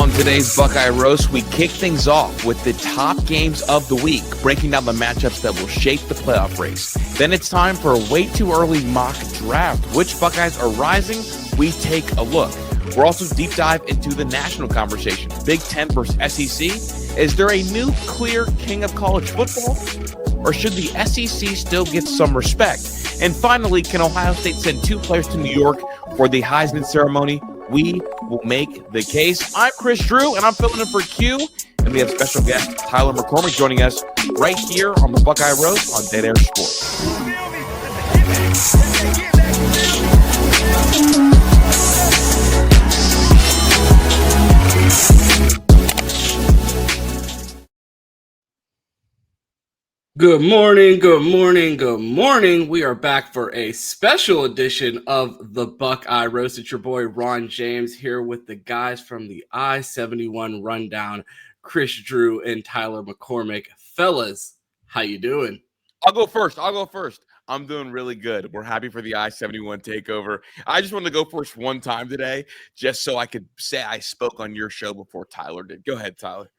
On today's Buckeye Roast, we kick things off with the top games of the week, breaking down the matchups that will shape the playoff race. Then it's time for a way too early mock draft. Which Buckeyes are rising? We take a look. We'll also deep dive into the national conversation. Big Ten versus SEC. Is there a new clear king of college football? Or should the SEC still get some respect? And finally, can Ohio State send 2 players to New York for the Heisman ceremony? We will make the case. I'm Chris Drew, and I'm filling in for Q. And we have special guest Tyler McCormick joining us right here on the Buckeye Roast on Dead Air Sports. Good morning, good morning, good morning. We are back for a special edition of the Buckeye Roast. It's your boy Ron James here with the guys from the I-71 Rundown, Chris Drew and Tyler McCormick. Fellas, how you doing? I'll go first. I'm doing really good. We're happy for the I-71 takeover. I just wanted to go first one time today just so I could say I spoke on your show before Tyler did. Go ahead, Tyler.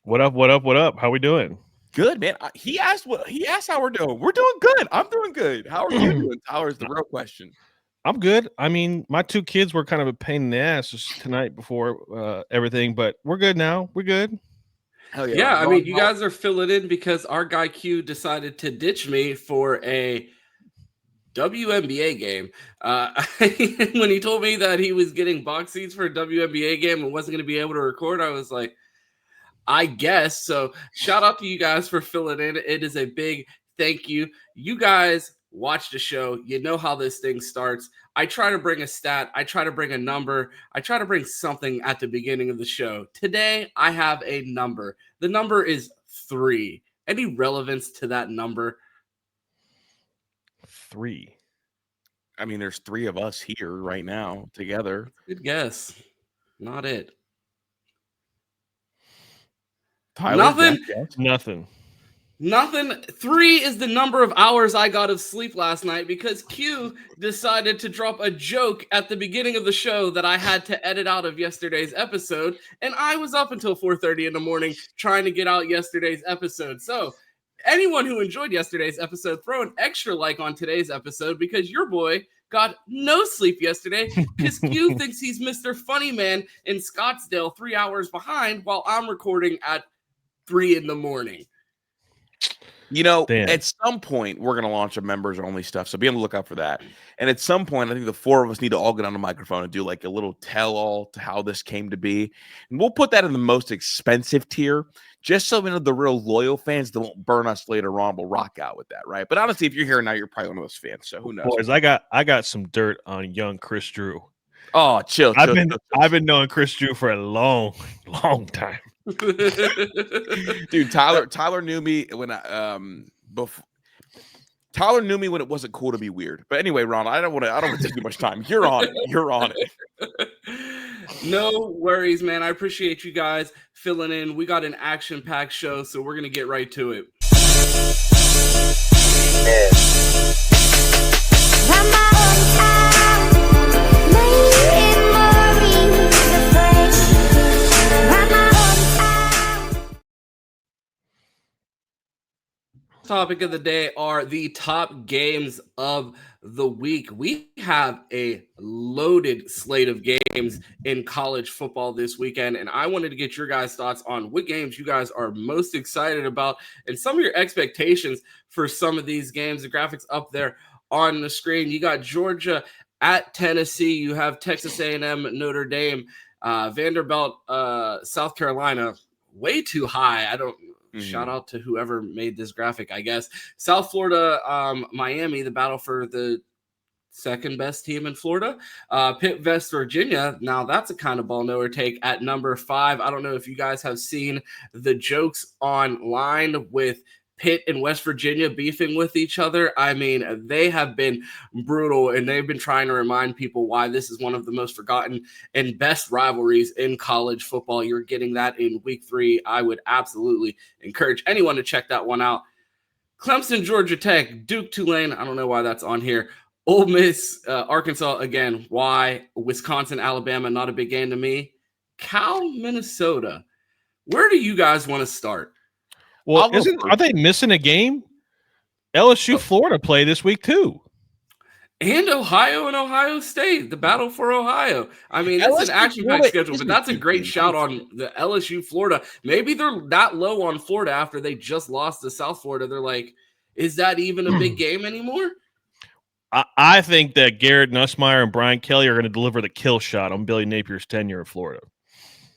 What up? How we doing? Good, man. He asked how we're doing. We're doing good. I'm doing good. How are you doing, Tyler? Is the real question. I'm good. I mean, my 2 kids were kind of a pain in the ass just tonight before everything, but we're good now. We're good. Hell yeah. I mean, you guys are filling in because our guy Q decided to ditch me for a WNBA game. When he told me that he was getting box seats for a WNBA game and wasn't going to be able to record, I was like, I guess. So shout out to you guys for filling in. It is a big thank you. You guys watch the show. You know how this thing starts. I try to bring a stat. I try to bring a number. I try to bring something at the beginning of the show. Today, I have a number. The number is 3. Any relevance to that number? 3. I mean, there's 3 of us here right now together. Good guess. Not it. Tyler, Nothing. 3 is the number of hours I got of sleep last night because Q decided to drop a joke at the beginning of the show that I had to edit out of yesterday's episode. And I was up until 4:30 in the morning trying to get out yesterday's episode. So anyone who enjoyed yesterday's episode, throw an extra like on today's episode because your boy got no sleep yesterday because Q thinks he's Mr. Funny Man in Scottsdale 3 hours behind while I'm recording at 3 in the morning. You know, At some point, we're going to launch a members-only stuff, so be on the lookout for that. And at some point, I think the 4 of us need to all get on the microphone and do like a little tell-all to how this came to be. And we'll put that in the most expensive tier, just so we know the real loyal fans that won't burn us later on will rock out with that, right? But honestly, if you're here now, you're probably one of those fans, so who knows? Boys, I got some dirt on young Chris Drew. Oh, chill. I've been knowing Chris Drew for a long time. Dude, Tyler knew me when Tyler knew me when it wasn't cool to be weird. But anyway, Ron, I don't want to take too much time. You're on it. No worries, man. I appreciate you guys filling in. We got an action-packed show, so we're gonna get right to it. Topic of the day are the top games of the week. We have a loaded slate of games in college football this weekend, and I wanted to get your guys' thoughts on what games you guys are most excited about and some of your expectations for some of these games. The graphics up there on the screen. You got Georgia at Tennessee. You have Texas A&M, Notre Dame, Vanderbilt, South Carolina. Way too high. Shout out to whoever made this graphic, I guess. South Florida, Miami, the battle for the second best team in Florida. Pitt, West Virginia. Now, that's a kind of ball knower take at number 5. I don't know if you guys have seen the jokes online with Pitt and West Virginia beefing with each other. I mean, they have been brutal, and they've been trying to remind people why this is one of the most forgotten and best rivalries in college football. You're getting that in week 3. I would absolutely encourage anyone to check that one out. Clemson, Georgia Tech, Duke, Tulane. I don't know why that's on here. Ole Miss, Arkansas, again, why? Wisconsin, Alabama, not a big game to me. Cal, Minnesota. Where do you guys want to start? Well, are they missing a game? LSU, Florida play this week too. And Ohio and Ohio State, the battle for Ohio. I mean, it's an action-packed schedule, but that's a great shout on the LSU, Florida. Maybe they're that low on Florida after they just lost to South Florida. They're like, is that even a big game anymore? I think that Garrett Nussmeier and Brian Kelly are going to deliver the kill shot on Billy Napier's tenure in Florida.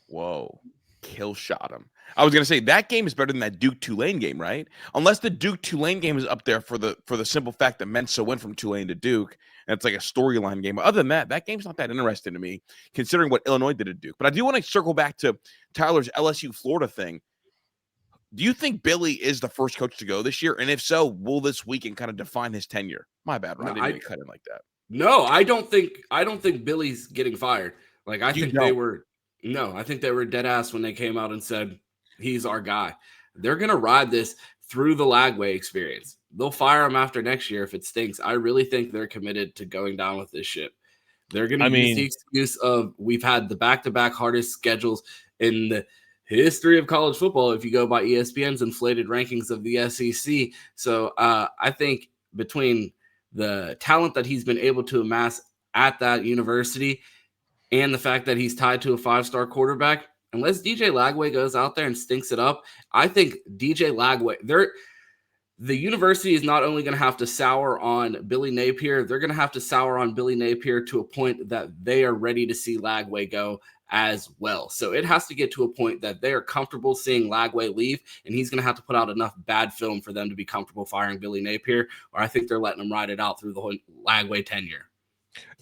Whoa, kill shot him. I was going to say that game is better than that Duke-Tulane game, right? Unless the Duke-Tulane game is up there for the simple fact that Mensa went from Tulane to Duke, and it's like a storyline game. But other than that game's not that interesting to me, considering what Illinois did at Duke. But I do want to circle back to Tyler's LSU-Florida thing. Do you think Billy is the first coach to go this year? And if so, will this weekend kind of define his tenure? My bad, Ron. I didn't cut in like that. No, I don't think Billy's getting fired. Like I think they were dead ass when they came out and said he's our guy. They're gonna ride this through the Lagway experience. They'll fire him after next year if it stinks. I really think they're committed to going down with this ship. They're gonna use the excuse of we've had the back-to-back hardest schedules in the history of college football if you go by ESPN's inflated rankings of the SEC. So I think between the talent that he's been able to amass at that university and the fact that he's tied to a 5-star quarterback, unless DJ Lagway goes out there and stinks it up, I think DJ Lagway, the university is not only going to have to sour on Billy Napier, they're going to have to sour on Billy Napier to a point that they are ready to see Lagway go as well. So it has to get to a point that they are comfortable seeing Lagway leave, and he's going to have to put out enough bad film for them to be comfortable firing Billy Napier, or I think they're letting him ride it out through the whole Lagway tenure.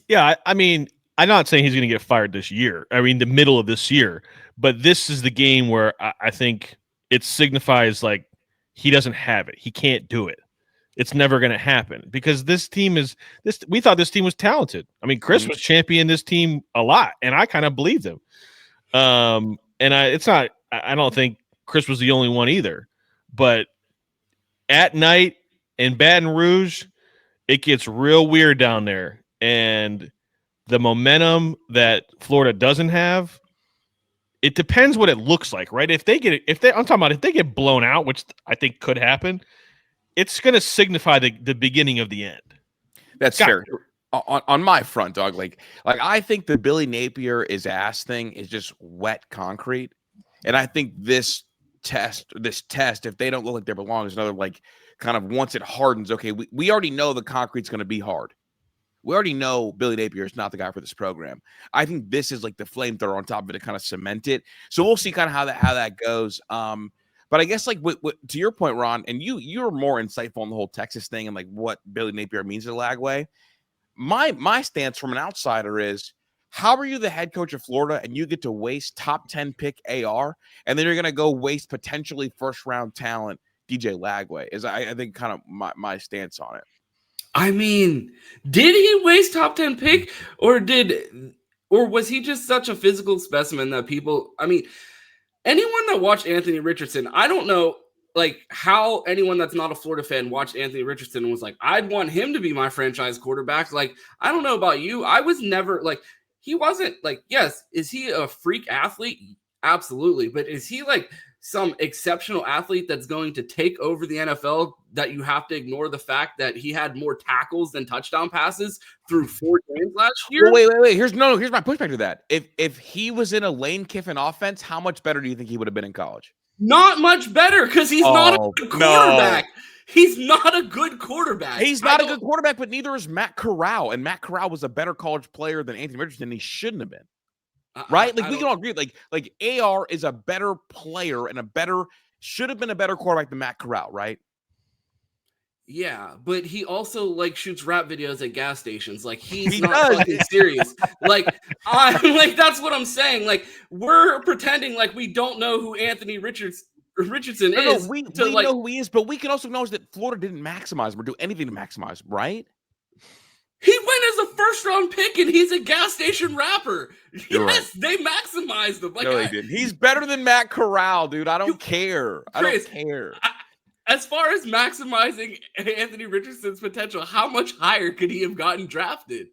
Yeah, I mean, I'm not saying he's going to get fired this year. I mean, the middle of this year. But this is the game where I think it signifies like he doesn't have it. He can't do it. It's never going to happen because this team is this. We thought this team was talented. I mean, Chris was championing this team a lot, and I kind of believed him. It's not. I don't think Chris was the only one either. But at night in Baton Rouge, it gets real weird down there, and the momentum that Florida doesn't have. It depends what it looks like, right? I'm talking about if they get blown out, which I think could happen. It's going to signify the beginning of the end. That's fair. On my front, dog. Like I think the Billy Napier is ass thing is just wet concrete, and I think this test, if they don't look like they belong, is another like kind of once it hardens. Okay, we already know the concrete's going to be hard. We already know Billy Napier is not the guy for this program. I think this is like the flamethrower on top of it to kind of cement it. So we'll see kind of how that goes. But I guess like to your point, Ron, and you're more insightful on the whole Texas thing and like what Billy Napier means to Lagway. My stance from an outsider is, how are you the head coach of Florida and you get to waste top 10 pick AR and then you're going to go waste potentially first round talent DJ Lagway? Is I think kind of my stance on it. I mean, did he waste top 10 pick or was he just such a physical specimen that people, I mean, anyone that watched Anthony Richardson, I don't know like how anyone that's not a Florida fan watched Anthony Richardson and was like, I'd want him to be my franchise quarterback. Like, I don't know about you. I was never like, he wasn't like, yes, is he a freak athlete? Absolutely. But is he like some exceptional athlete that's going to take over the NFL that you have to ignore the fact that he had more tackles than touchdown passes through 4 games last year? Well, wait. Here's my pushback to that. If he was in a Lane Kiffin offense, how much better do you think he would have been in college? Not much better because he's not a good quarterback. No. He's not a good quarterback. He's not a good quarterback, but neither is Matt Corral. And Matt Corral was a better college player than Anthony Richardson. He shouldn't have been. Right? Like, we can all agree. Like AR is a better player and should have been a better quarterback than Matt Corral, right? Yeah, but he also like shoots rap videos at gas stations. Like he's not fucking serious. Like that's what I'm saying. Like we're pretending like we don't know who Anthony Richardson is. We know who he is, but we can also acknowledge that Florida didn't maximize him or do anything to maximize him, right? He went as a first-round pick, and he's a gas station rapper. You're yes, right. They maximized him. Like, no, they didn't. He's better than Matt Corral, dude. I don't care. Chris, I don't care. As far as maximizing Anthony Richardson's potential, how much higher could he have gotten drafted?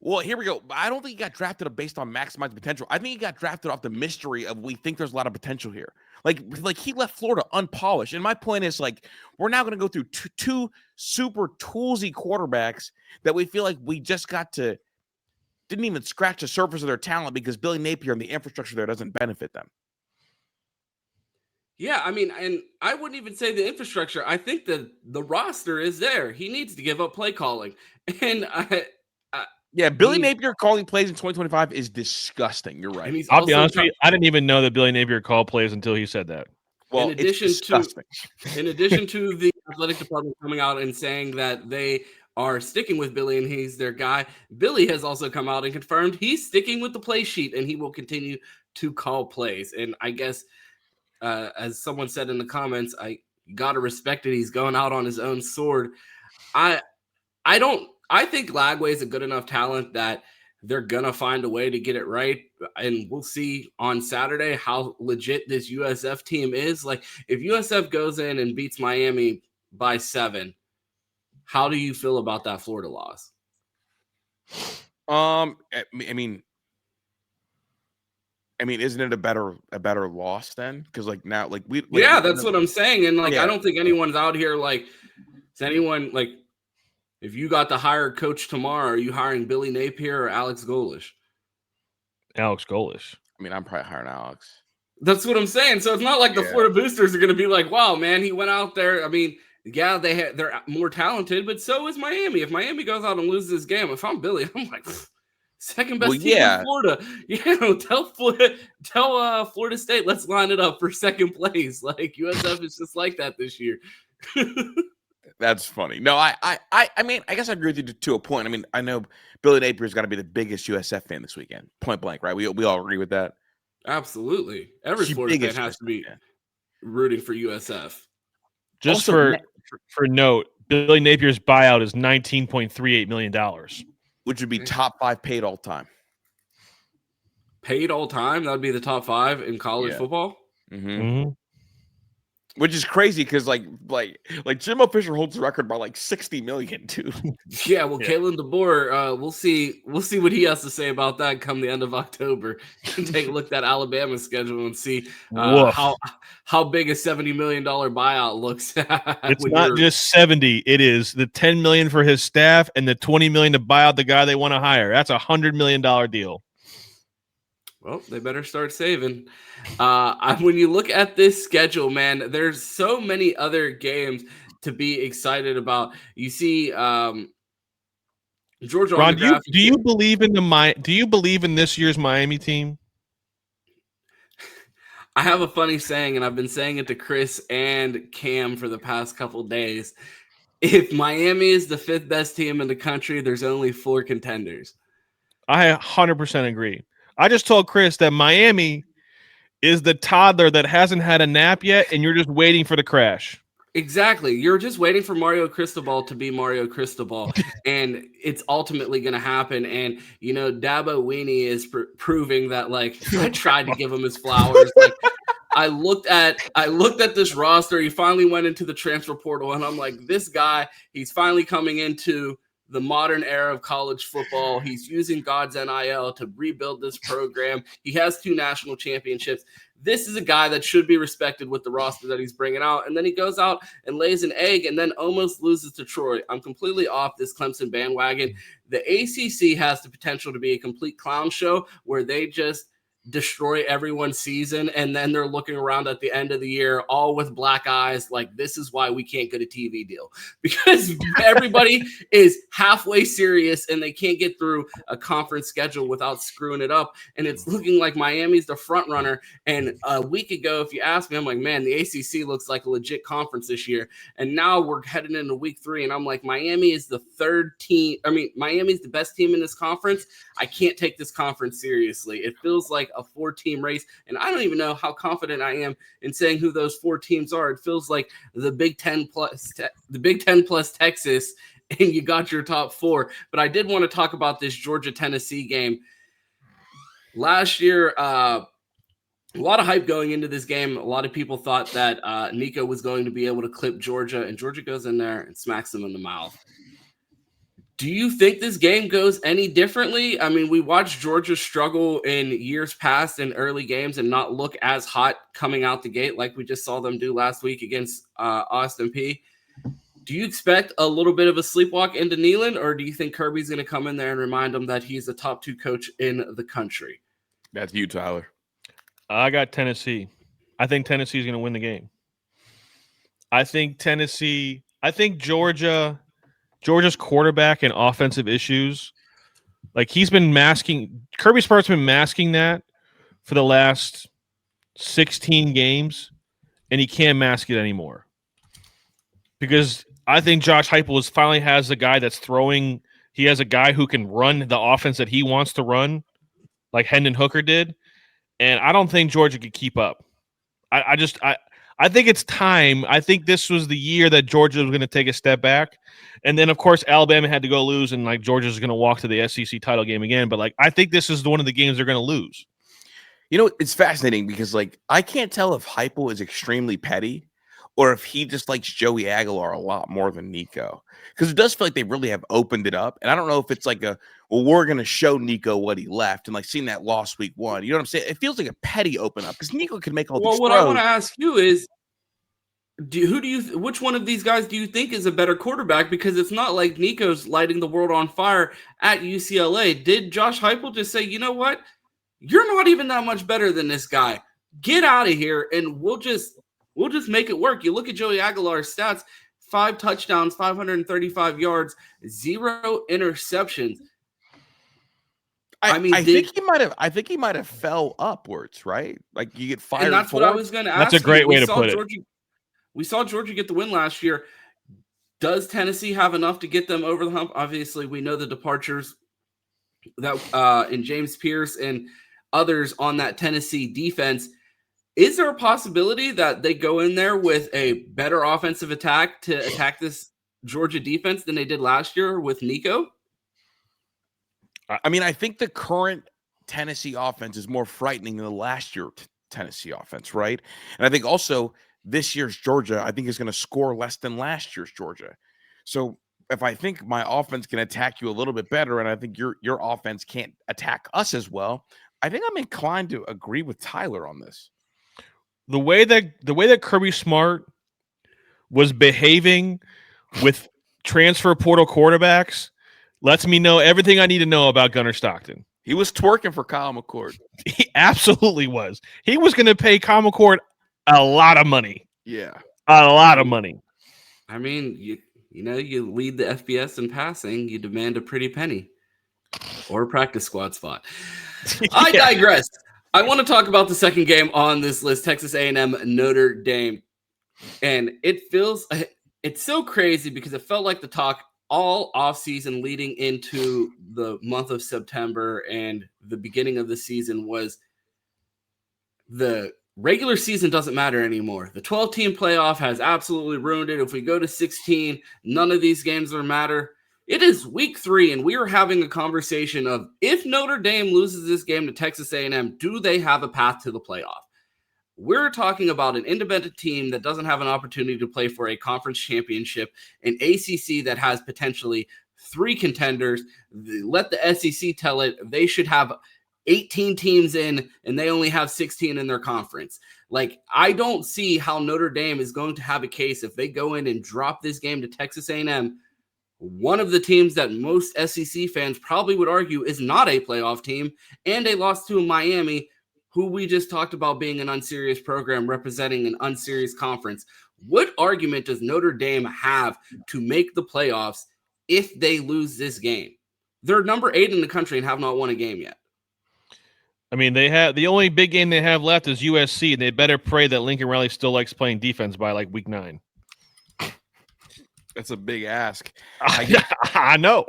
Well, here we go. I don't think he got drafted based on maximizing potential. I think he got drafted off the mystery of we think there's a lot of potential here. Like he left Florida unpolished. And my point is, like, we're now going to go through two super toolsy quarterbacks that we feel like we just didn't even scratch the surface of their talent because Billy Napier and the infrastructure there doesn't benefit them. Yeah, I mean, and I wouldn't even say the infrastructure. I think the roster is there. He needs to give up play calling. And Billy Napier calling plays in 2025 is disgusting. You're right. And I'll be honest with you, I didn't even know that Billy Napier called plays until he said that. Well, in addition to the athletic department coming out and saying that they are sticking with Billy and he's their guy, Billy has also come out and confirmed he's sticking with the play sheet and he will continue to call plays. And I guess, as someone said in the comments, I gotta respect it. He's going out on his own sword. I think Lagway is a good enough talent that they're gonna find a way to get it right. And we'll see on Saturday how legit this USF team is. Like, if USF goes in and beats Miami by 7, how do you feel about that Florida loss? I mean, isn't it a better loss then? Because that's what I'm saying. And I don't think anyone's out here is anyone if you got to hire a coach tomorrow, are you hiring Billy Napier or Alex Golesh? Alex Golesh. I mean, I'm probably hiring Alex. That's what I'm saying. So it's not like the Florida Boosters are going to be like, wow, man, he went out there. I mean, yeah, they're more talented, but so is Miami. If Miami goes out and loses this game, if I'm Billy, I'm like, second best team in Florida. Tell Florida State, let's line it up for second place. Like, USF is just like that this year. That's funny. No, I mean, I guess I agree with you to a point. I mean, I know Billy Napier's got to be the biggest USF fan this weekend, point blank, right? We all agree with that. Absolutely. Every Florida fan has to be rooting for USF. Just also, for note, Billy Napier's buyout is $19.38 million. Which would be top 5 paid all time. Paid all time? That would be the top 5 in college football? Mm-hmm. Mm-hmm. Which is crazy because Jimbo Fisher holds the record by 60 million too. Yeah, well, Kalen DeBoer, we'll see what he has to say about that come the end of October. Take a look at that Alabama schedule and see how big a $70 million buyout looks. It's not just 70; it is the $10 million for his staff and the $20 million to buy out the guy they want to hire. That's a $100 million deal. Well, they better start saving. When you look at this schedule, man, there's so many other games to be excited about. You see, Georgia. Ron, do you believe in this year's Miami team? I have a funny saying, and I've been saying it to Chris and Cam for the past couple of days. If Miami is the 5th best team in the country, there's only 4 contenders. I 100% agree. I just told Chris that Miami is the toddler that hasn't had a nap yet, and you're just waiting for the crash. Exactly. You're just waiting for Mario Cristobal to be Mario Cristobal, and it's ultimately going to happen. And, Dabo Weenie is proving that, I tried to give him his flowers. I looked at this roster. He finally went into the transfer portal, and I'm like, this guy, he's finally coming into the modern era of college football. He's using God's NIL to rebuild this program. He has 2 national championships. This is a guy that should be respected with the roster that he's bringing out. And then he goes out and lays an egg and then almost loses to Troy. I'm completely off this Clemson bandwagon. The ACC has the potential to be a complete clown show where they just destroy everyone's season, and then they're looking around at the end of the year all with black eyes like, this is why we can't get a TV deal, because everybody is halfway serious and they can't get through a conference schedule without screwing it up. And it's looking like Miami's the front runner. And a week ago, if you asked me, I'm like, man, the ACC looks like a legit conference this year. And now we're heading into week 3, and I'm like, Miami is the 3rd team. I mean, Miami's the best team in this conference. I can't take this conference seriously. It feels like a 4-team race, and I don't even know how confident I am in saying who those 4 teams are. It feels like the Big Ten plus Texas, and you got your top 4. But I did want to talk about this Georgia-Tennessee game. Last year, a lot of hype going into this game. A lot of people thought that Nico was going to be able to clip Georgia, and Georgia goes in there and smacks them in the mouth. Do you think this game goes any differently? I mean, we watched Georgia struggle in years past in early games and not look as hot coming out the gate like we just saw them do last week against Austin Peay. Do you expect a little bit of a sleepwalk into Neyland, or do you think Kirby's going to come in there and remind them that he's the top 2 coach in the country? That's you, Tyler. I got Tennessee. I think Tennessee is going to win the game. I think Georgia's quarterback and offensive issues, like Kirby Smart's been masking that for the last 16 games, and he can't mask it anymore. Because I think Josh Heupel finally has a guy that's throwing. He has a guy who can run the offense that he wants to run, like Hendon Hooker did, and I don't think Georgia could keep up. I think it's time. I think this was the year that Georgia was going to take a step back. And then, of course, Alabama had to go lose, and like Georgia's going to walk to the SEC title game again. But like, I think this is one of the games they're going to lose. You know, it's fascinating because like I can't tell if Heupel is extremely petty or if he just likes Joey Aguilar a lot more than Nico. Because it does feel like they really have opened it up. And I don't know if it's like we're going to show Nico what he left and like seeing that lost week 1. You know what I'm saying? It feels like a petty open up because Nico can make all these what throws. I want to ask you is, which one of these guys do you think is a better quarterback? Because it's not like Nico's lighting the world on fire at UCLA. Did Josh Heupel just say, you know what? You're not even that much better than this guy. Get out of here, and we'll just make it work. You look at Joey Aguilar's stats: 5 touchdowns, 535 yards, 0 interceptions. I think he might have fell upwards, right? Like you get fired. And that's what I was going to ask. That's a great way to put it. We saw Georgia get the win last year. Does Tennessee have enough to get them over the hump? Obviously, we know the departures that in James Pierce and others on that Tennessee defense. Is there a possibility that they go in there with a better offensive attack to attack this Georgia defense than they did last year with Nico? I mean, I think the current Tennessee offense is more frightening than the last year Tennessee offense, right? And I think also this year's Georgia, I think, is going to score less than last year's Georgia. So if I think my offense can attack you a little bit better, and I think your offense can't attack us as well, I think I'm inclined to agree with Tyler on this. The way that Kirby Smart was behaving with transfer portal quarterbacks lets me know everything I need to know about Gunnar Stockton. He was twerking for Kyle McCord. He absolutely was. He was going to pay Kyle McCord a lot of money. Yeah. A lot of money. I mean, you lead the FBS in passing, you demand a pretty penny or a practice squad spot. I digress. I want to talk about the second game on this list, Texas A&M Notre Dame. And it's so crazy because it felt like the talk all offseason leading into the month of September and the beginning of the season was the regular season doesn't matter anymore. The 12-team playoff has absolutely ruined it. If we go to 16, none of these games will matter. It is week 3, and we are having a conversation of if Notre Dame loses this game to Texas A&M, do they have a path to the playoff? We're talking about an independent team that doesn't have an opportunity to play for a conference championship, an ACC that has potentially 3 contenders. Let the SEC tell it. They should have 18 teams in, and they only have 16 in their conference. Like, I don't see how Notre Dame is going to have a case if they go in and drop this game to Texas A&M, one of the teams that most SEC fans probably would argue is not a playoff team, and they lost to Miami, who we just talked about being an unserious program representing an unserious conference. What argument does Notre Dame have to make the playoffs if they lose this game? They're number 8 in the country and have not won a game yet. I mean, they have the only big game they have left is USC, and they better pray that Lincoln Riley still likes playing defense by like week 9. That's a big ask. I know.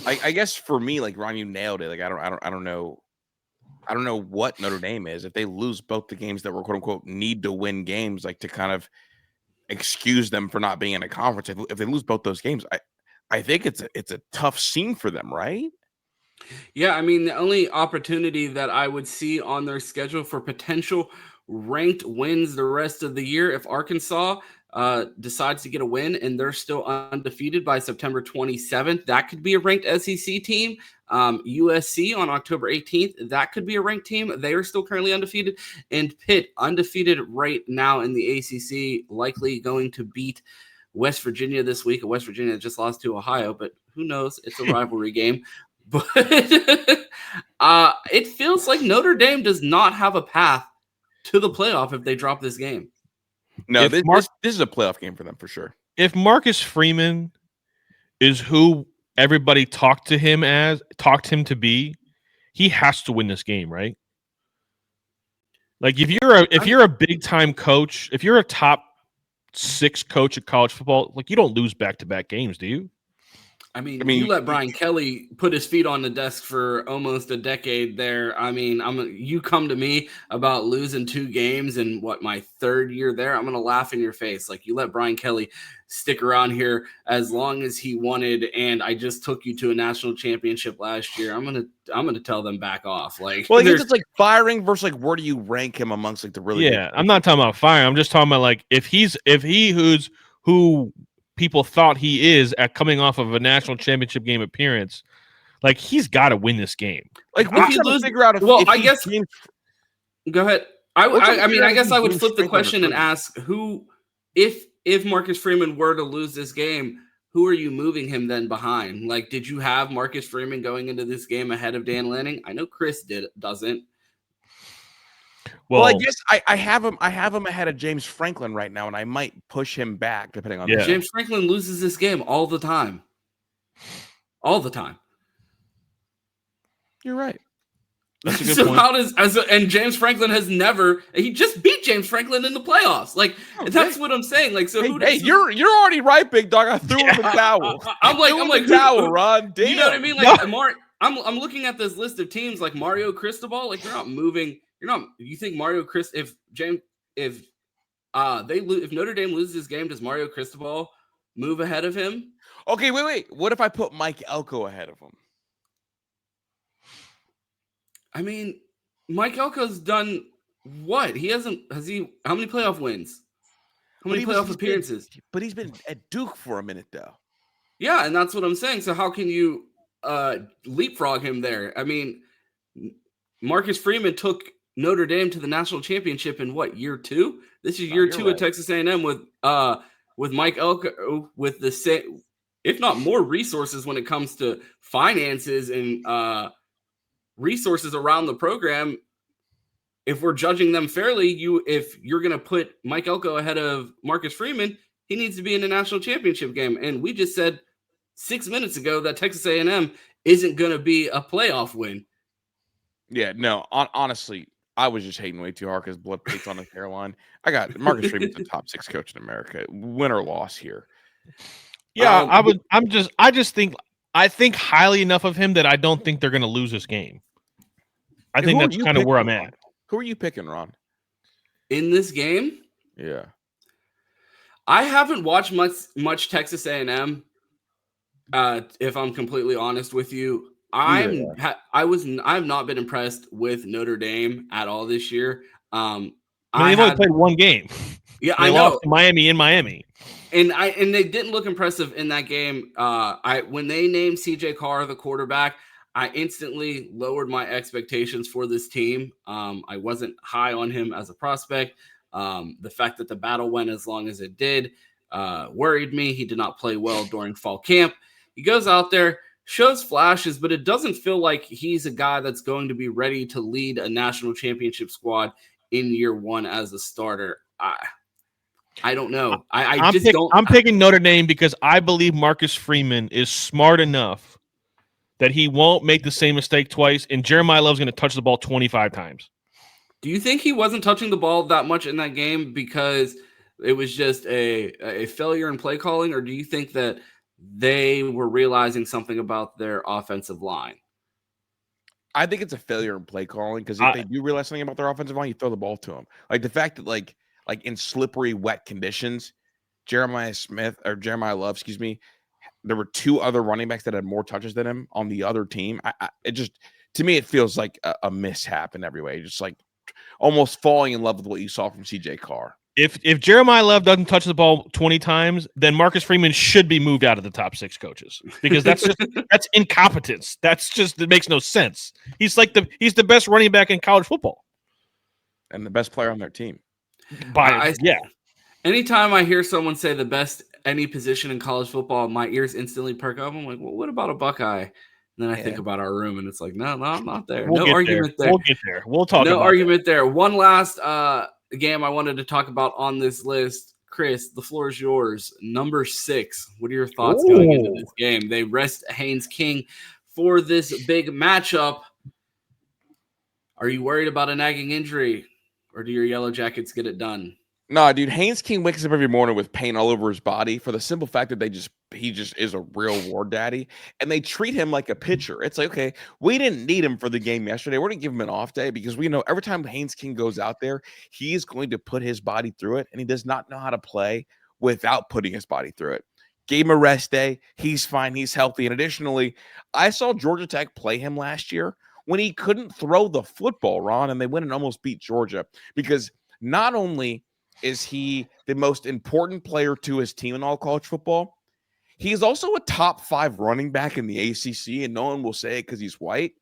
I guess for me, like Ron, you nailed it. Like I don't know what Notre Dame is. If they lose both the games that were quote unquote need to win games, like to kind of excuse them for not being in a conference. If they lose both those games, I think it's a tough scene for them, right? Yeah, I mean, the only opportunity that I would see on their schedule for potential ranked wins the rest of the year, if Arkansas decides to get a win and they're still undefeated by September 27th, that could be a ranked SEC team. USC on October 18th, that could be a ranked team. They are still currently undefeated. And Pitt, undefeated right now in the ACC, likely going to beat West Virginia this week. West Virginia just lost to Ohio, but who knows? It's a rivalry game. But it feels like Notre Dame does not have a path to the playoff if they drop this game. No, this is a playoff game for them for sure. If Marcus Freeman is who everybody talked him to be, he has to win this game, right? Like if you're a big time coach, if you're a top 6 coach of college football, like you don't lose back-to-back games, do you? I mean, you let Brian Kelly put his feet on the desk for almost a decade there. I mean, you come to me about losing 2 games in my 3rd year there, I'm going to laugh in your face. Like, you let Brian Kelly stick around here as long as he wanted, and I just took you to a national championship last year. I'm going to tell them back off. Like, well, I guess it's like firing versus like where do you rank him amongst like the really good I'm not talking about firing. I'm just talking about like if who people thought he is at coming off of a national championship game appearance, like he's got to win this game. Like, if you lose, figure out go ahead. I guess I would flip the question and ask who, if Marcus Freeman were to lose this game, who are you moving him then behind? Like, did you have Marcus Freeman going into this game ahead of Dan Lanning? I know Chris doesn't. Well, I guess I have him ahead of James Franklin right now, and I might push him back depending on James Franklin loses this game all the time. All the time. You're right. That's a good point. And James Franklin he just beat James Franklin in the playoffs. Like, that's what I'm saying. Like, so you're already right, big dog. I threw him the towel. I'm like towel, Ron. Damn. You know what I mean? Like, I'm looking at this list of teams like Mario Cristobal. Like, you're not moving. You think Mario if Notre Dame loses this game, does Mario Cristobal move ahead of him? Okay, wait. What if I put Mike Elko ahead of him? I mean, Mike Elko's done what? Has he how many playoff wins? How many playoff appearances? But he's been at Duke for a minute though. Yeah, and that's what I'm saying. So how can you leapfrog him there? I mean, Marcus Freeman took Notre Dame to the national championship in what, year 2? This is year 2 at Texas A&M with Mike Elko with the same, if not more resources when it comes to finances and resources around the program. If we're judging them fairly, if you're going to put Mike Elko ahead of Marcus Freeman, he needs to be in a national championship game. And we just said 6 minutes ago that Texas A&M isn't going to be a playoff win. Yeah, no, honestly, I was just hating way too hard because blood plates on his hairline. I got Marcus Freeman's the top 6 coach in America. Win or loss here. Yeah, I think highly enough of him that I don't think they're going to lose this game. I think that's kind of where I'm at. Who are you picking, Ron? In this game? Yeah. I haven't watched much Texas A&M. If I'm completely honest with you, I've not been impressed with Notre Dame at all this year. They've only played 1 game. Yeah, I know. Lost to Miami in Miami. And they didn't look impressive in that game. When they named CJ Carr the quarterback, I instantly lowered my expectations for this team. I wasn't high on him as a prospect. The fact that the battle went as long as it did worried me. He did not play well during fall camp. He goes out there, shows flashes, but it doesn't feel like he's a guy that's going to be ready to lead a national championship squad in year 1 as a starter. I don't know. I'm picking Notre Dame because I believe Marcus Freeman is smart enough that he won't make the same mistake twice, and Jeremiah Love's going to touch the ball 25 times. Do you think he wasn't touching the ball that much in that game because it was just a failure in play calling, or do you think that they were realizing something about their offensive line? I think it's a failure in play calling because if they do realize something about their offensive line, you throw the ball to them. Like the fact that like in slippery, wet conditions, Jeremiah Love, there were 2 other running backs that had more touches than him on the other team. To me, it feels like a mishap in every way. Just like almost falling in love with what you saw from CJ Carr. If Jeremiah Love doesn't touch the ball 20 times, then Marcus Freeman should be moved out of the top 6 coaches because that's incompetence. It makes no sense. He's the best running back in college football and the best player on their team. Anytime I hear someone say the best any position in college football, my ears instantly perk up. I'm like, well, what about a Buckeye? And then I think about our room, and it's like, no, I'm not there. No argument there. We'll get there. We'll talk about no argument there. One last game I wanted to talk about on this list. Chris, the floor is yours. Number 6. What are your thoughts going into this game? They rest Haynes King for this big matchup. Are you worried about a nagging injury, or do your Yellow Jackets get it done? No, dude, Haynes King wakes up every morning with pain all over his body for the simple fact that he just is a real war daddy, and they treat him like a pitcher. It's like, okay, we didn't need him for the game yesterday. We're going to give him an off day because we know every time Haynes King goes out there, he is going to put his body through it, and he does not know how to play without putting his body through it. Gave him a rest day. He's fine. He's healthy. And additionally, I saw Georgia Tech play him last year when he couldn't throw the football, Ron, and they went and almost beat Georgia because not only is he the most important player to his team in all college football, he is also a top 5 running back in the ACC, and no one will say it because he's white.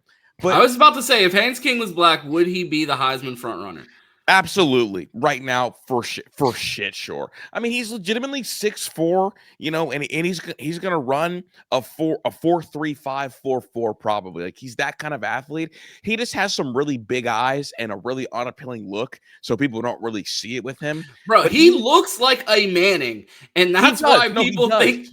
But I was about to say, if Haynes King was black, would he be the Heisman frontrunner? Absolutely. Right now, for shit, sure. I mean, he's legitimately 6'4", and he's going to run a 4.35, 4.4 probably. Like, he's that kind of athlete. He just has some really big eyes and a really unappealing look, so people don't really see it with him. Bro, he looks like a Manning, and that's why people think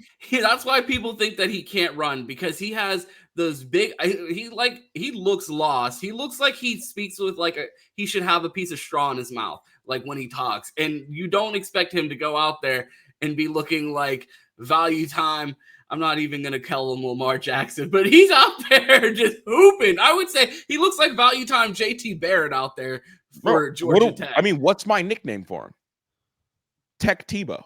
that he can't run because he has those big, he looks lost. He looks like he speaks with he should have a piece of straw in his mouth, like when he talks. And you don't expect him to go out there and be looking like value time. I'm not even going to call him Lamar Jackson, but he's out there just hooping. I would say he looks like value time JT Barrett out there for Georgia Tech. I mean, what's my nickname for him? Tech Tebow.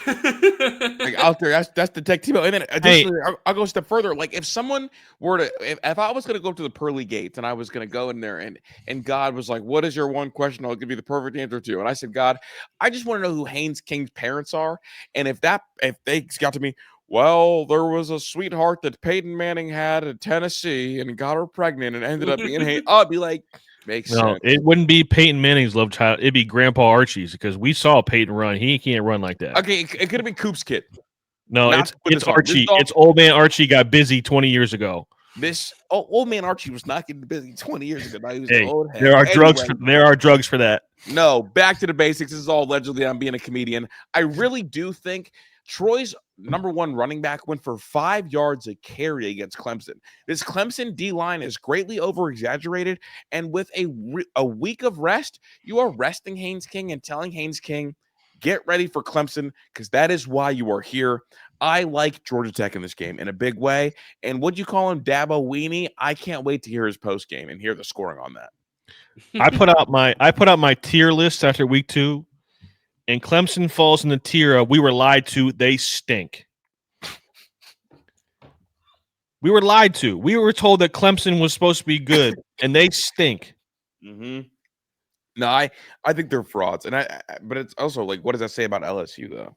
Like out there, that's the Tech Tebow. And then additionally, I'll go a step further. Like if someone were to, if I was going to go up to the pearly gates and I was going to go in there and God was like, "What is your one question? I'll give you the perfect answer to." And I said, "God, I just want to know who Haynes King's parents are." And if they got to me, well, there was a sweetheart that Peyton Manning had in Tennessee and got her pregnant and ended up being Haynes, I'd be like, makes sense. It wouldn't be Peyton Manning's love child. It'd be Grandpa Archie's because we saw Peyton run. He can't run like that. Okay, it could have been Coop's kid. No, it's Archie. It's old man Archie got busy 20 years ago. Old man Archie was not getting busy 20 years ago. Now he was old head. There are drugs for that. No, back to the basics. This is all allegedly I'm being a comedian. I really do think Troy's number 1 running back went for 5 yards a carry against Clemson. This Clemson D-line is greatly over-exaggerated, and with a week of rest, you are resting Haynes King and telling Haynes King, get ready for Clemson, because that is why you are here. I like Georgia Tech in this game in a big way, and would you call him Dabo Weenie? I can't wait to hear his post game and hear the scoring on that. I put out my tier list after week 2. And Clemson falls in the tier of we were lied to, they stink. We were lied to. We were told that Clemson was supposed to be good, and they stink. Mm-hmm. No, I think they're frauds. But it's also like, what does that say about LSU, though?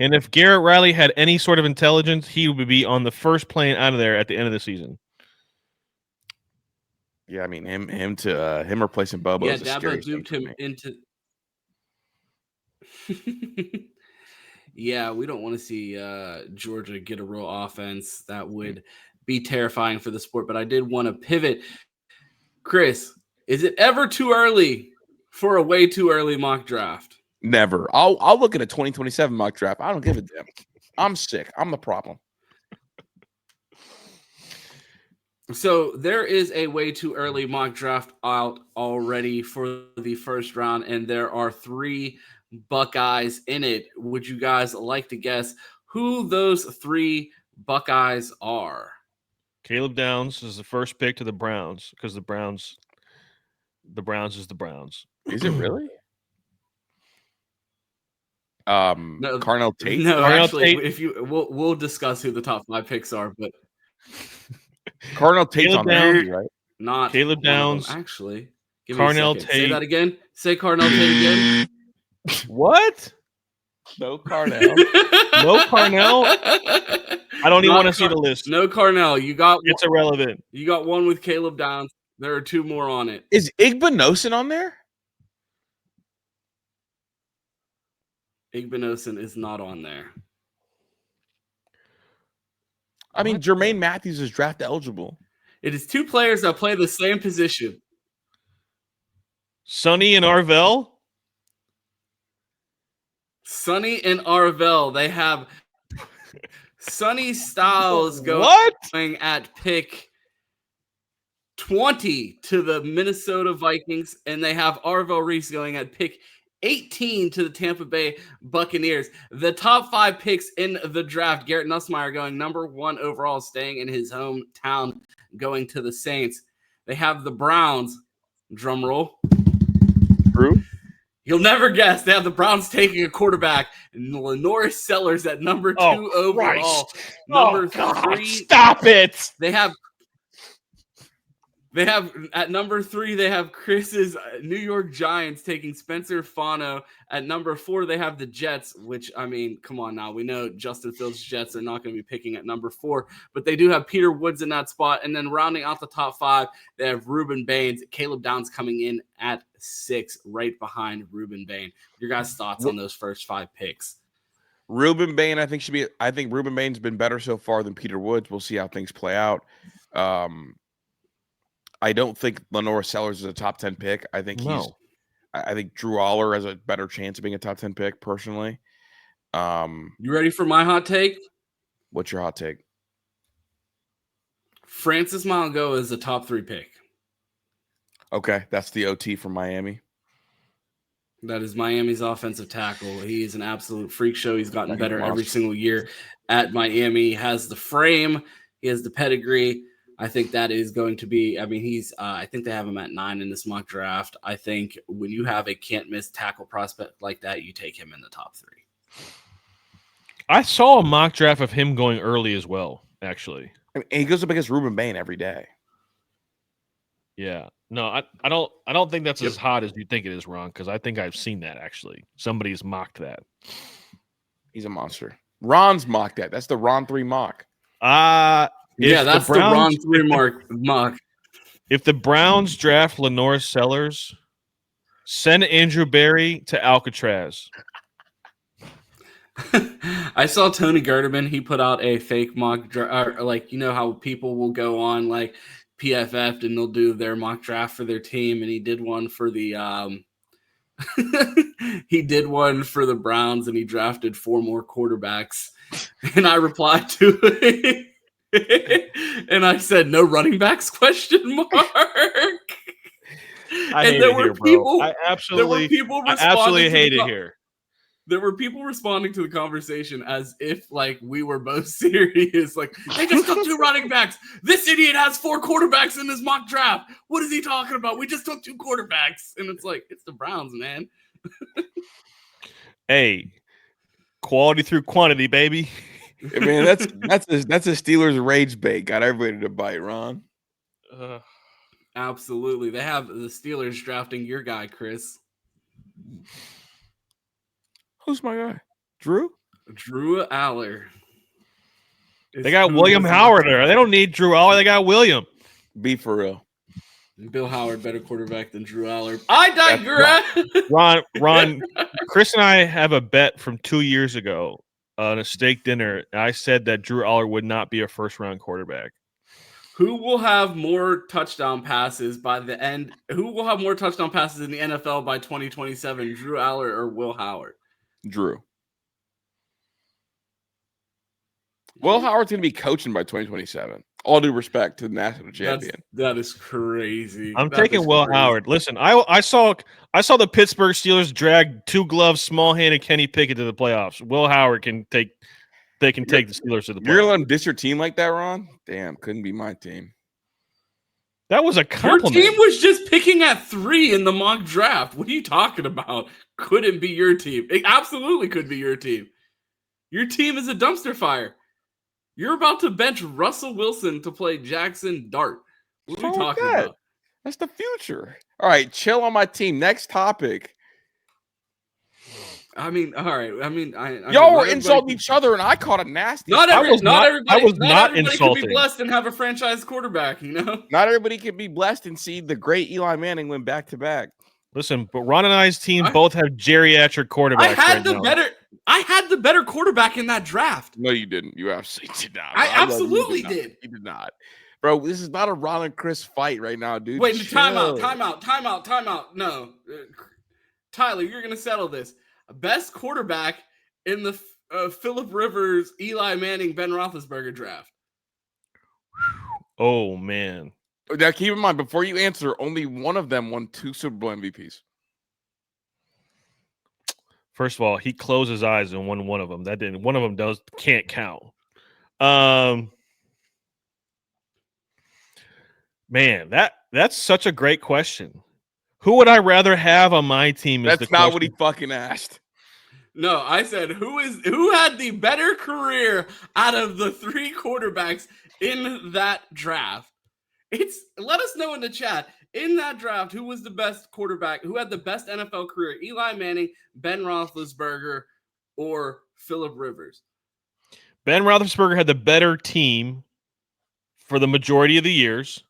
And if Garrett Riley had any sort of intelligence, he would be on the first plane out of there at the end of the season. Yeah, I mean, him replacing Bobo is a scary thing for me. Into yeah, we don't want to see Georgia get a real offense. That would be terrifying for the sport. But I did want to pivot. Chris, is it ever too early for a way too early mock draft? Never. I'll look at a 2027 mock draft. I don't give a damn. I'm sick. I'm the problem. So there is a way too early mock draft out already for the first round, and there are 3 Buckeyes in it. Would you guys like to guess who those 3 Buckeyes are? Caleb Downs is the first pick to the Browns because the Browns is the Browns. Is it really? No, Carnell Tate. No, actually, Tate. We'll discuss who the top 5 picks are, but Carnell Tate's on there, right? Not Caleb Downs. Actually, Carnell Tate. Say that again. Say Carnell Tate again. What? No Carnell. No Carnell? I don't even want to see the list. No Carnell. You got It's irrelevant. You got one with Caleb Downs. There are two more on it. Is Igbinosun on there? Igbinosun is not on there. I mean, Jermaine Matthews is draft eligible. It is two players that play the same position. Sonny and Arvell? Sonny and Arvell. They have Sonny Styles going at pick 20 to the Minnesota Vikings, and they have Arvell Reese going at pick 18 to the Tampa Bay Buccaneers. The top 5 picks in the draft, Garrett Nussmeier going number 1 overall, staying in his hometown, going to the Saints. They have the Browns, drum roll. True. You'll never guess. They have the Browns taking a quarterback, and Lenore Sellers at number 2 overall. Number 3. Stop it. They have at number 3, they have Chris's New York Giants taking Spencer Fano. At number 4, they have the Jets, which, I mean, come on now. We know Justin Fields' Jets are not going to be picking at number 4, but they do have Peter Woods in that spot. And then rounding out the top 5, they have Ruben Baines, Caleb Downs coming in at 6, right behind Ruben Bain. Your guys' thoughts on those first 5 picks? Ruben Bain, I think Ruben Bain's been better so far than Peter Woods. We'll see how things play out. I don't think Lenore Sellers is a top 10 pick. I think I think Drew Aller has a better chance of being a top 10 pick, personally. You ready for my hot take? What's your hot take? Francis Malgo is a top 3 pick. Okay, that's the OT from Miami. That is Miami's offensive tackle. He is an absolute freak show. He's gotten better monster. every single year at Miami. He has the frame. He has the pedigree. I think that is going to be, I mean, I think they have him at 9 in this mock draft. I think when you have a can't miss tackle prospect like that, you take him in the top 3. I saw a mock draft of him going early as well, actually. I mean, he goes up against Ruben Bain every day. Yeah. No, I don't think that's as hot as you think it is, Ron, because I think I've seen that, actually. Somebody's mocked that. He's a monster. Ron's mocked that. That's the Ron 3 mock. That's the Ron 3 mock. If the Browns draft Lenore Sellers, send Andrew Berry to Alcatraz. I saw Tony Gerdeman. He put out a fake mock draft. Like, you know how people will go on like PFF and they'll do their mock draft for their team, and he did one for the he did one for the Browns, and he drafted 4 more quarterbacks. And I replied to it. And I said, "No running backs?" Question mark. And there were people. I absolutely hate it here. There were people responding to the conversation as if like we were both serious. Like, they just took 2 running backs. This idiot has 4 quarterbacks in this mock draft. What is he talking about? We just took 2 quarterbacks, and it's like, it's the Browns, man. Hey, quality through quantity, baby. I mean, that's a Steelers rage bait. Got everybody to bite, Ron. Absolutely. They have the Steelers drafting your guy, Chris. Who's my guy? Drew Aller. They got William Howard there. They don't need Drew Aller. They got William. Be for real. Bill Howard, better quarterback than Drew Aller. I digress. Ron, Chris and I have a bet from 2 years ago on a steak dinner. I said that Drew Aller would not be a first-round quarterback. Who will have more touchdown passes by the end? Who will have more touchdown passes in the NFL by 2027, Drew Aller or Will Howard? Drew. Will Howard's going to be coaching by 2027. All due respect to the national champion. That is crazy. I'm taking Will Howard. Listen, I saw the Pittsburgh Steelers drag 2 gloves, small-handed Kenny Pickett to the playoffs. Will Howard can take. They can take the Steelers to the playoffs. You're going to diss your team like that, Ron? Damn, couldn't be my team. That was a compliment. Your team was just picking at 3 in the mock draft. What are you talking about? Couldn't be your team. It absolutely could be your team. Your team is a dumpster fire. You're about to bench Russell Wilson to play Jackson Dart. What are you talking about? That's the future. All right, chill on my team. Next topic. I mean, all right. I mean, Y'all were insulting each other, and I caught a nasty. Not everybody can insulting. be blessed and have a franchise quarterback. You know, not everybody can be blessed and see the great Eli Manning win back to back. Listen, but Ron and I's team both have geriatric quarterbacks. I had the better quarterback in that draft. No, you didn't. You absolutely did not. I absolutely did. You did not. Bro, this is not a Ron and Chris fight right now, dude. Wait, time out. No. Tyler, you're going to settle this. Best quarterback in the Phillip Rivers, Eli Manning, Ben Roethlisberger draft. Oh, man. Now, keep in mind, before you answer, only one of them won 2 Super Bowl MVPs. First of all, he closed his eyes and won one of them. That didn't. One of them can't count. Man, that's such a great question. Who would I rather have on my team? That's not what he fucking asked. No, I said who had the better career out of the 3 quarterbacks in that draft? Let us know in the chat. In that draft, who was the best quarterback? Who had the best NFL career? Eli Manning, Ben Roethlisberger, or Phillip Rivers? Ben Roethlisberger had the better team for the majority of the years.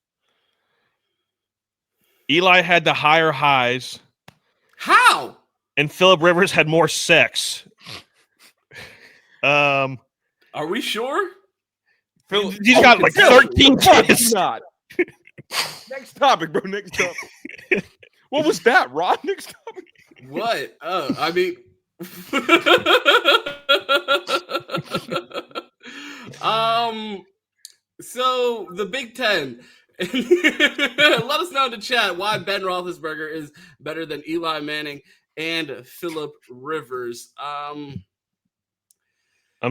Eli had the higher highs. How? And Phillip Rivers had more sex. Are we sure? He's got like 13 kids. Not. Next topic, bro. Next topic. What was that, Ron? Next topic. What? Oh, I mean. So the Big Ten. Let us know in the chat why Ben Roethlisberger is better than Eli Manning and Phillip Rivers. I'm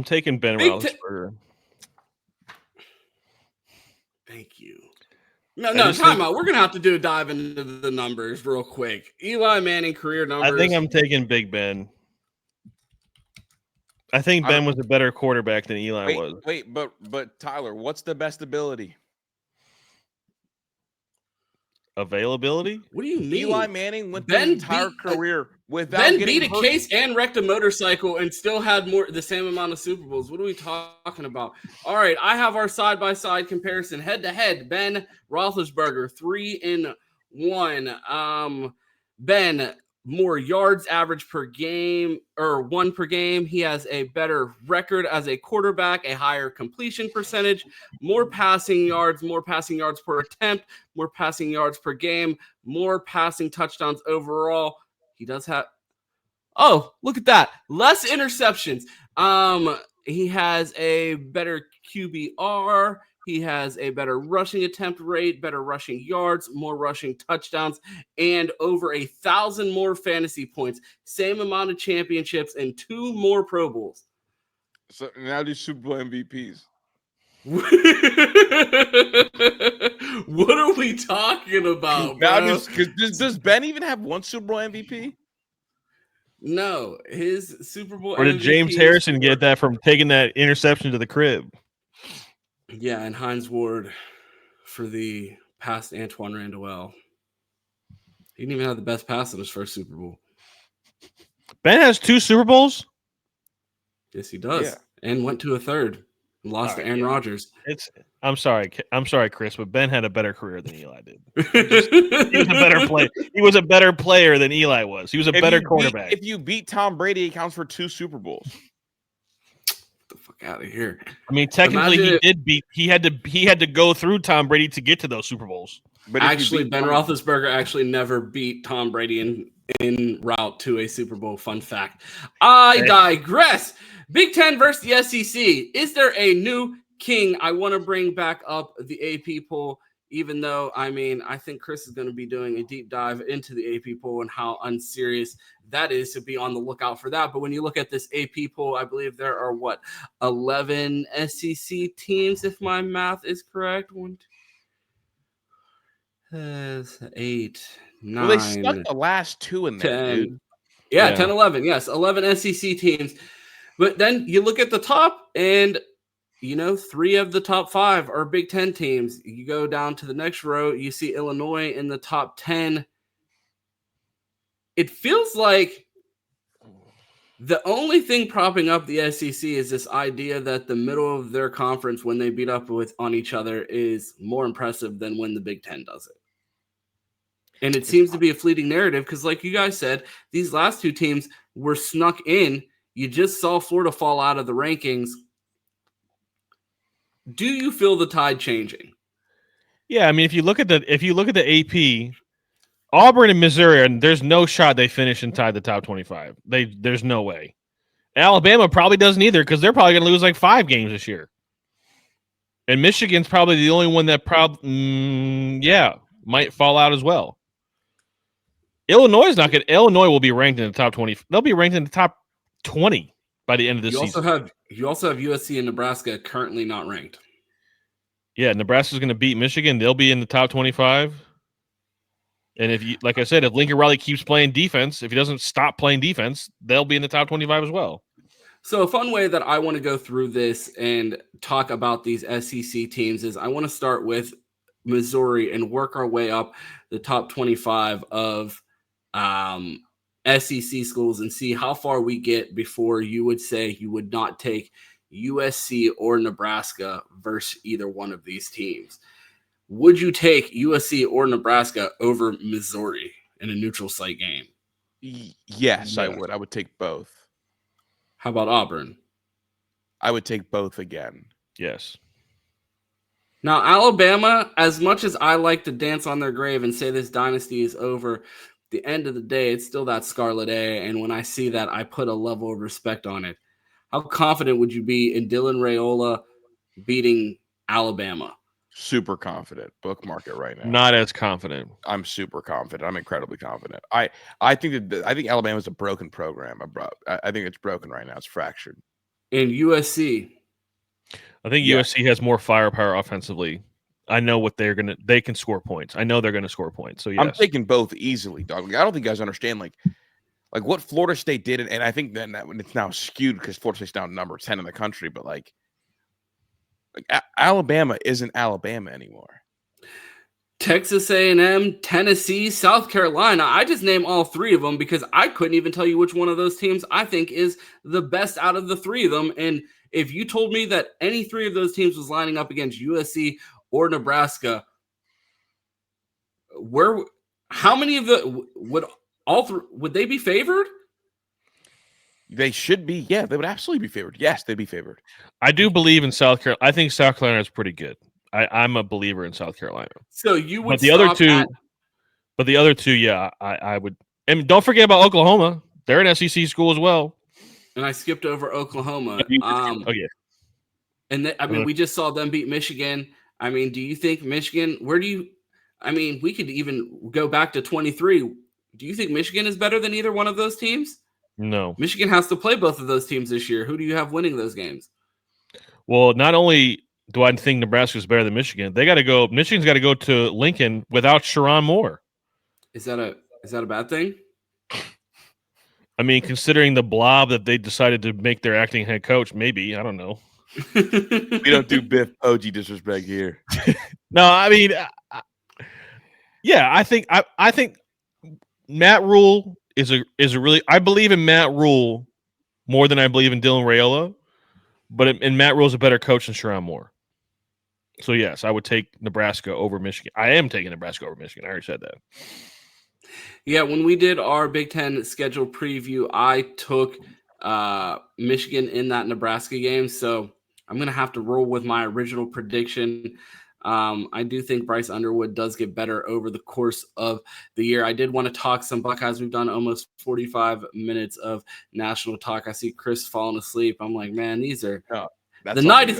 taking Ben Roethlisberger. Thank you. No, time out. We're gonna have to do a dive into the numbers real quick. Eli Manning career numbers. I think I'm taking Big Ben. I think Ben was a better quarterback than Eli was. Wait, but Tyler, what's the best ability? Availability? What do you mean? Eli Manning went the entire career without getting beat a hurt. case and wrecked a motorcycle and still had the same amount of Super Bowls. What are we talking about? All right, I have our side-by-side comparison. Head-to-head, Ben Roethlisberger, 3-1. Ben, more yards average per game, or 1 per game. He has a better record as a quarterback, a higher completion percentage, more passing yards per attempt, more passing yards per game, more passing touchdowns overall. He does have, oh, look at that, less interceptions. He has a better QBR. He has a better rushing attempt rate, better rushing yards, more rushing touchdowns, and over 1,000 more fantasy points. Same amount of championships and 2 more Pro Bowls. So now these Super Bowl MVPs. What are we talking about, bro? Does Ben even have 1 Super Bowl MVP? No, his Super Bowl. Or did James Harrison get that from taking that interception to the crib? Yeah, and Hines Ward for the past Antoine Randall. He didn't even have the best pass in his first Super Bowl. Ben has 2 Super Bowls? Yes, he does. Yeah. And went to a third and lost to Aaron Rodgers. I'm sorry, Chris, but Ben had a better career than Eli did. He was a better player. He was a better player than Eli was. He was a better quarterback. If you beat Tom Brady, it counts for 2 Super Bowls. The fuck out of here. I mean, technically, he had to go through Tom Brady to get to those Super Bowls. But actually, Ben Roethlisberger actually never beat Tom Brady in route to a Super Bowl. Fun fact. I digress. Big Ten versus the SEC. Is there a new king? I want to bring back up the AP poll, even though, I think Chris is going to be doing a deep dive into the AP poll and how unserious that is, to be on the lookout for that. But when you look at this AP poll, I believe there are 11 SEC teams, if my math is correct. 1, 2, 8, 9. Well, they stuck the last 2 in there, 10. dude. Yeah, 10, 11. Yes, 11 SEC teams. But then you look at the top, and 3 of the top 5 are Big Ten teams. You go down to the next row, you see Illinois in the top 10. It feels like The only thing propping up the SEC is this idea that the middle of their conference, when they beat up on each other, is more impressive than when the Big Ten does it. And it seems to be a fleeting narrative because, like you guys said, these last two teams were snuck in. You just saw Florida fall out of the rankings. Do you feel the tide changing? Yeah, I mean, if you look at the AP, Auburn and Missouri, and there's no shot they finish inside the top 25. There's no way. Alabama probably doesn't either because they're probably going to lose like 5 games this year. And Michigan's probably the only one that might fall out as well. Illinois is not good. Illinois will be ranked in the top 20. They'll be ranked in the top 20 by the end of this season. You also have USC and Nebraska currently not ranked. Yeah, Nebraska's going to beat Michigan. They'll be in the top 25. And if you, like I said, if Lincoln Riley keeps playing defense, if he doesn't stop playing defense, they'll be in the top 25 as well. So a fun way that I want to go through this and talk about these SEC teams is I want to start with Missouri and work our way up the top 25 of SEC schools and see how far we get before you would say you would not take USC or Nebraska versus either one of these teams. Would you take USC or Nebraska over Missouri in a neutral site game? Yes, I would. I would take both. How about Auburn? I would take both again. Yes. Now, Alabama, as much as I like to dance on their grave and say this dynasty is over, the end of the day, it's still that Scarlet A. And when I see that, I put a level of respect on it. How confident would you be in Dylan Raiola beating Alabama? Super confident. Bookmark it right now. Not as confident. I'm super confident. I'm incredibly confident. I think Alabama's a broken program. I think it's broken right now. It's fractured. And USC. I think USC has more firepower offensively. I know what they can score points. I know they're gonna score points. So yes. I'm taking both easily, dog. I don't think you guys understand like what Florida State did, and I think that it's now skewed because Florida State's now number 10 in the country, but like Alabama isn't Alabama anymore. Texas A&M, Tennessee, South Carolina. I just named all 3 of them because I couldn't even tell you which one of those teams I think is the best out of the 3 of them. And if you told me that any 3 of those teams was lining up against USC or Nebraska, how many of would they be favored? They should be. Yeah, they would absolutely be favored. Yes, they'd be favored. I do believe in South Carolina. I think South Carolina is pretty good. I'm a believer in South Carolina. So you would, but the other two, yeah, I would. And don't forget about Oklahoma. They're an SEC school as well. And I skipped over Oklahoma. Oh yeah. And we just saw them beat Michigan. I mean, do you think Michigan? We could even go back to 23. Do you think Michigan is better than either one of those teams? No. Michigan has to play both of those teams this year. Who do you have winning those games? Well, not only do I think Nebraska is better than Michigan, Michigan's got to go to Lincoln without Sharon Moore. Is that a bad thing? I mean, considering the blob that they decided to make their acting head coach, maybe. I don't know. We don't do Biff Poggi disrespect here. No, I mean, yeah, I think Matt Rule is a really. I believe in Matt Rule more than I believe in Dylan Raiola, but Matt Rule's a better coach than Sharon Moore. So yes, I would take Nebraska over Michigan. I am taking Nebraska over Michigan. I already said that. Yeah, when we did our Big Ten schedule preview, I took Michigan in that Nebraska game, so I'm going to have to roll with my original prediction. I do think Bryce Underwood does get better over the course of the year. I did want to talk some Buckeyes. We've done almost 45 minutes of national talk. I see Chris falling asleep. I'm like, man, these are the night is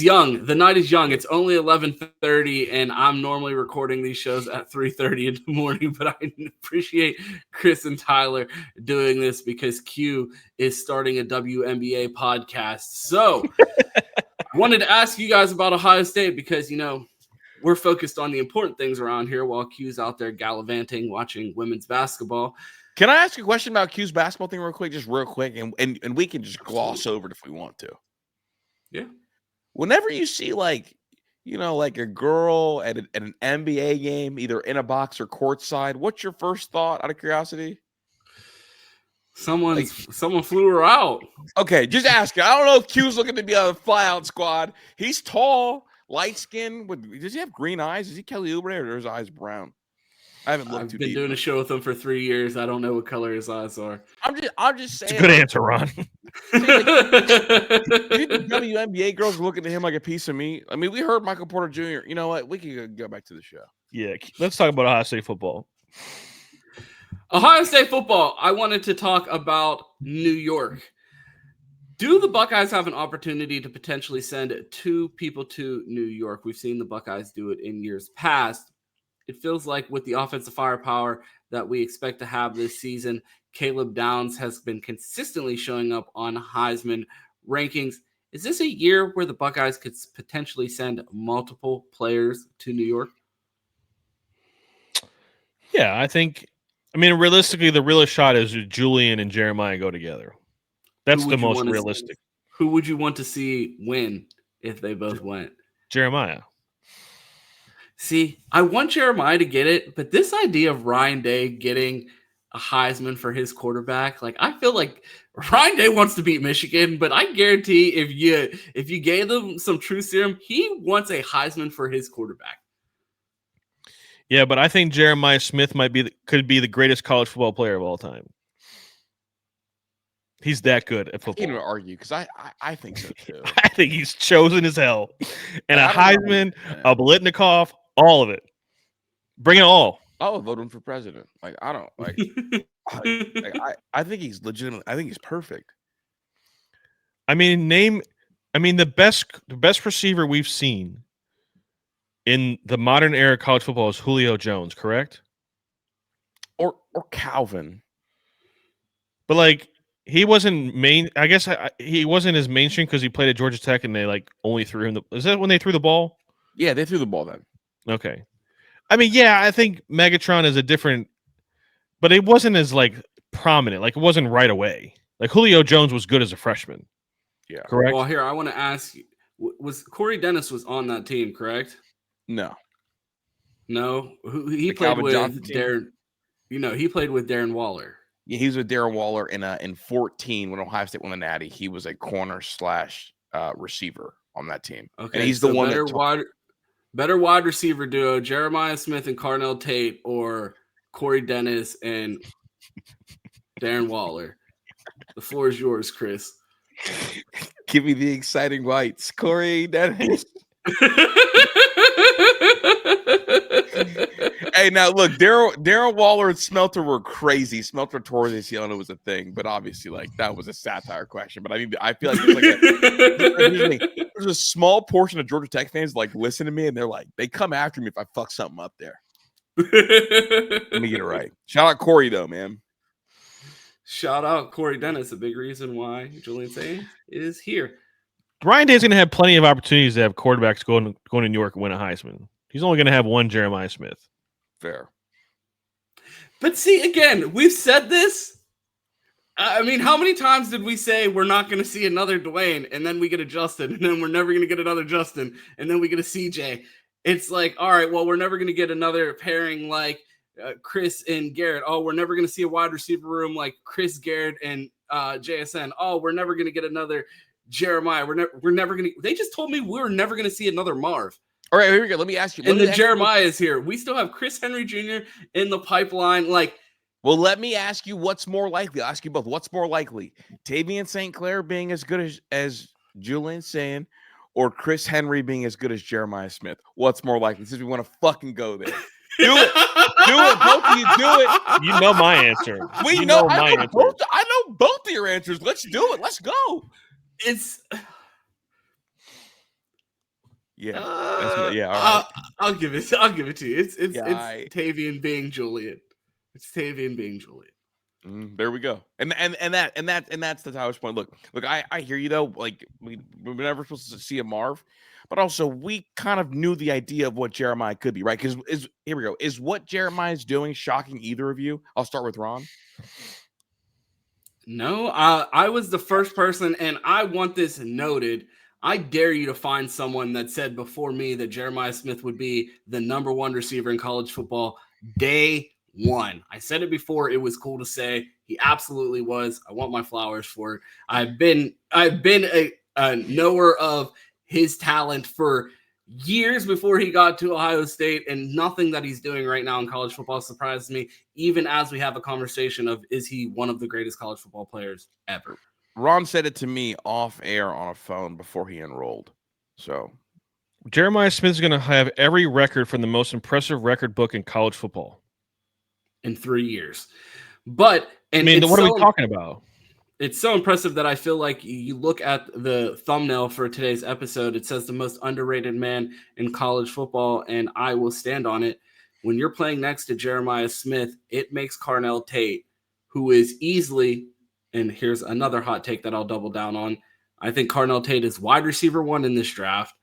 young. The night is young. It's only 11:30, and I'm normally recording these shows at 3:30 in the morning. But I appreciate Chris and Tyler doing this because Q is starting a WNBA podcast. So I wanted to ask you guys about Ohio State because we're focused on the important things around here while Q's out there gallivanting, watching women's basketball. Can I ask you a question about Q's basketball thing real quick, and we can just gloss over it if we want to. Yeah. Whenever you see like a girl at an NBA game, either in a box or courtside, what's your first thought out of curiosity? Someone flew her out. Okay, just ask her. I don't know if Q's looking to be on the fly-out squad. He's tall, light-skinned. Does he have green eyes? Is he Kelly Oubre or are his eyes brown? I haven't looked too deep. I've been doing a show with him for 3 years. I don't know what color his eyes are. I'm just saying. It's a good answer, Ron. The WNBA girls are looking at him like a piece of meat. I mean, we heard Michael Porter Jr. You know what? We can go back to the show. Yeah, let's talk about Ohio State football. Ohio State football. I wanted to talk about New York. Do the Buckeyes have an opportunity to potentially send 2 people to New York? We've seen the Buckeyes do it in years past. It feels like with the offensive firepower that we expect to have this season, Caleb Downs has been consistently showing up on Heisman rankings. Is this a year where the Buckeyes could potentially send multiple players to New York? Yeah, I mean, realistically, the realest shot is Julian and Jeremiah go together. That's the most realistic. Who would you want to see win if they both went? Jeremiah. See, I want Jeremiah to get it, but this idea of Ryan Day getting a Heisman for his quarterback, like I feel like Ryan Day wants to beat Michigan, but I guarantee if you gave him some truth serum, he wants a Heisman for his quarterback. Yeah, but I think Jeremiah Smith could be the greatest college football player of all time. He's that good at football. I can't even argue because I think so too. I think he's chosen as hell. And a Heisman, a Biletnikoff, all of it. Bring it all. I would vote him for president. Like I don't like. I think he's legitimate. I think he's perfect. I mean, the best receiver we've seen in the modern era of college football is Julio Jones, correct? Or Calvin. But like he wasn't I guess he wasn't as mainstream because he played at Georgia Tech and they only threw him. Is that when they threw the ball? Yeah, they threw the ball then. Okay. I mean, yeah, I think Megatron is a different, but it wasn't as prominent. It wasn't right away. Julio Jones was good as a freshman. Yeah. Correct. Well, here I want to ask you: was Corey Dennis was on that team? Correct. No. He played with Darren. He played with Darren Waller. Yeah, he was with Darren Waller in 14 when Ohio State won the Natty. He was a corner / receiver on that team. Okay, and he's the one better wide receiver duo: Jeremiah Smith and Carnell Tate, or Corey Dennis and Darren Waller. The floor is yours, Chris. Give me the exciting whites, Corey Dennis. Hey, now look, Darren Waller and Smelter were crazy. Smelter tore his ACL and it was a thing, but obviously, that was a satire question. But I feel like there's a small portion of Georgia Tech fans listen to me, and they come after me if I fuck something up there. Let me get it right. Shout out Corey though, man. Shout out Corey Dennis, a big reason why Julian Sayin is here. Ryan Day's going to have plenty of opportunities to have quarterbacks go to New York and win a Heisman. He's only going to have one Jeremiah Smith. Fair. But see, again, we've said this. I mean, how many times did we say we're not going to see another Dwayne, and then we get a Justin, and then we're never going to get another Justin, and then we get a CJ? It's all right, well, we're never going to get another pairing like Chris and Garrett. Oh, we're never going to see a wide receiver room like Chris, Garrett, and JSN. Oh, we're never going to get another Jeremiah. We're never going to. They just told me we were never going to see another Marv. All right, here we go. Let me ask you. And then Jeremiah is here. We still have Chris Henry Jr. in the pipeline. Well, let me ask you what's more likely. I'll ask you both. What's more likely? Tavian St. Clair being as good as Julian Sayin, or Chris Henry being as good as Jeremiah Smith? What's more likely? Since we want to fucking go there. Do it. Do it. Both of you do it. You know my answer. I know both of your answers. Let's do it. Let's go. It's... Yeah. All right. I'll give it to you. It's Tavian being Julian. It's Tavian being Julian. There we go. And that's the Tyler's point. Look, I hear you though. We're never supposed to see a Marv, but also we kind of knew the idea of what Jeremiah could be, right? Because here we go. Is what Jeremiah's doing shocking either of you? I'll start with Ron. No, I was the first person, and I want this noted. I dare you to find someone that said before me that Jeremiah Smith would be the #1 receiver in college football day one. I said it before. It was cool to say. He absolutely was. I want my flowers for it. I've been a knower of his talent for years before he got to Ohio State, and nothing that he's doing right now in college football surprises me, even as we have a conversation of, is he one of the greatest college football players ever? Ron said it to me off air on a phone before he enrolled. So Jeremiah Smith is going to have every record from the most impressive record book in college football in 3 years. But I mean, what are we talking about? It's so impressive that I feel like you look at the thumbnail for today's episode, it says the most underrated man in college football, and I will stand on it. When you're playing next to Jeremiah Smith, it makes Carnell Tate, who is easily, and here's another hot take that I'll double down on, I think Carnell Tate is wide receiver 1 in this draft.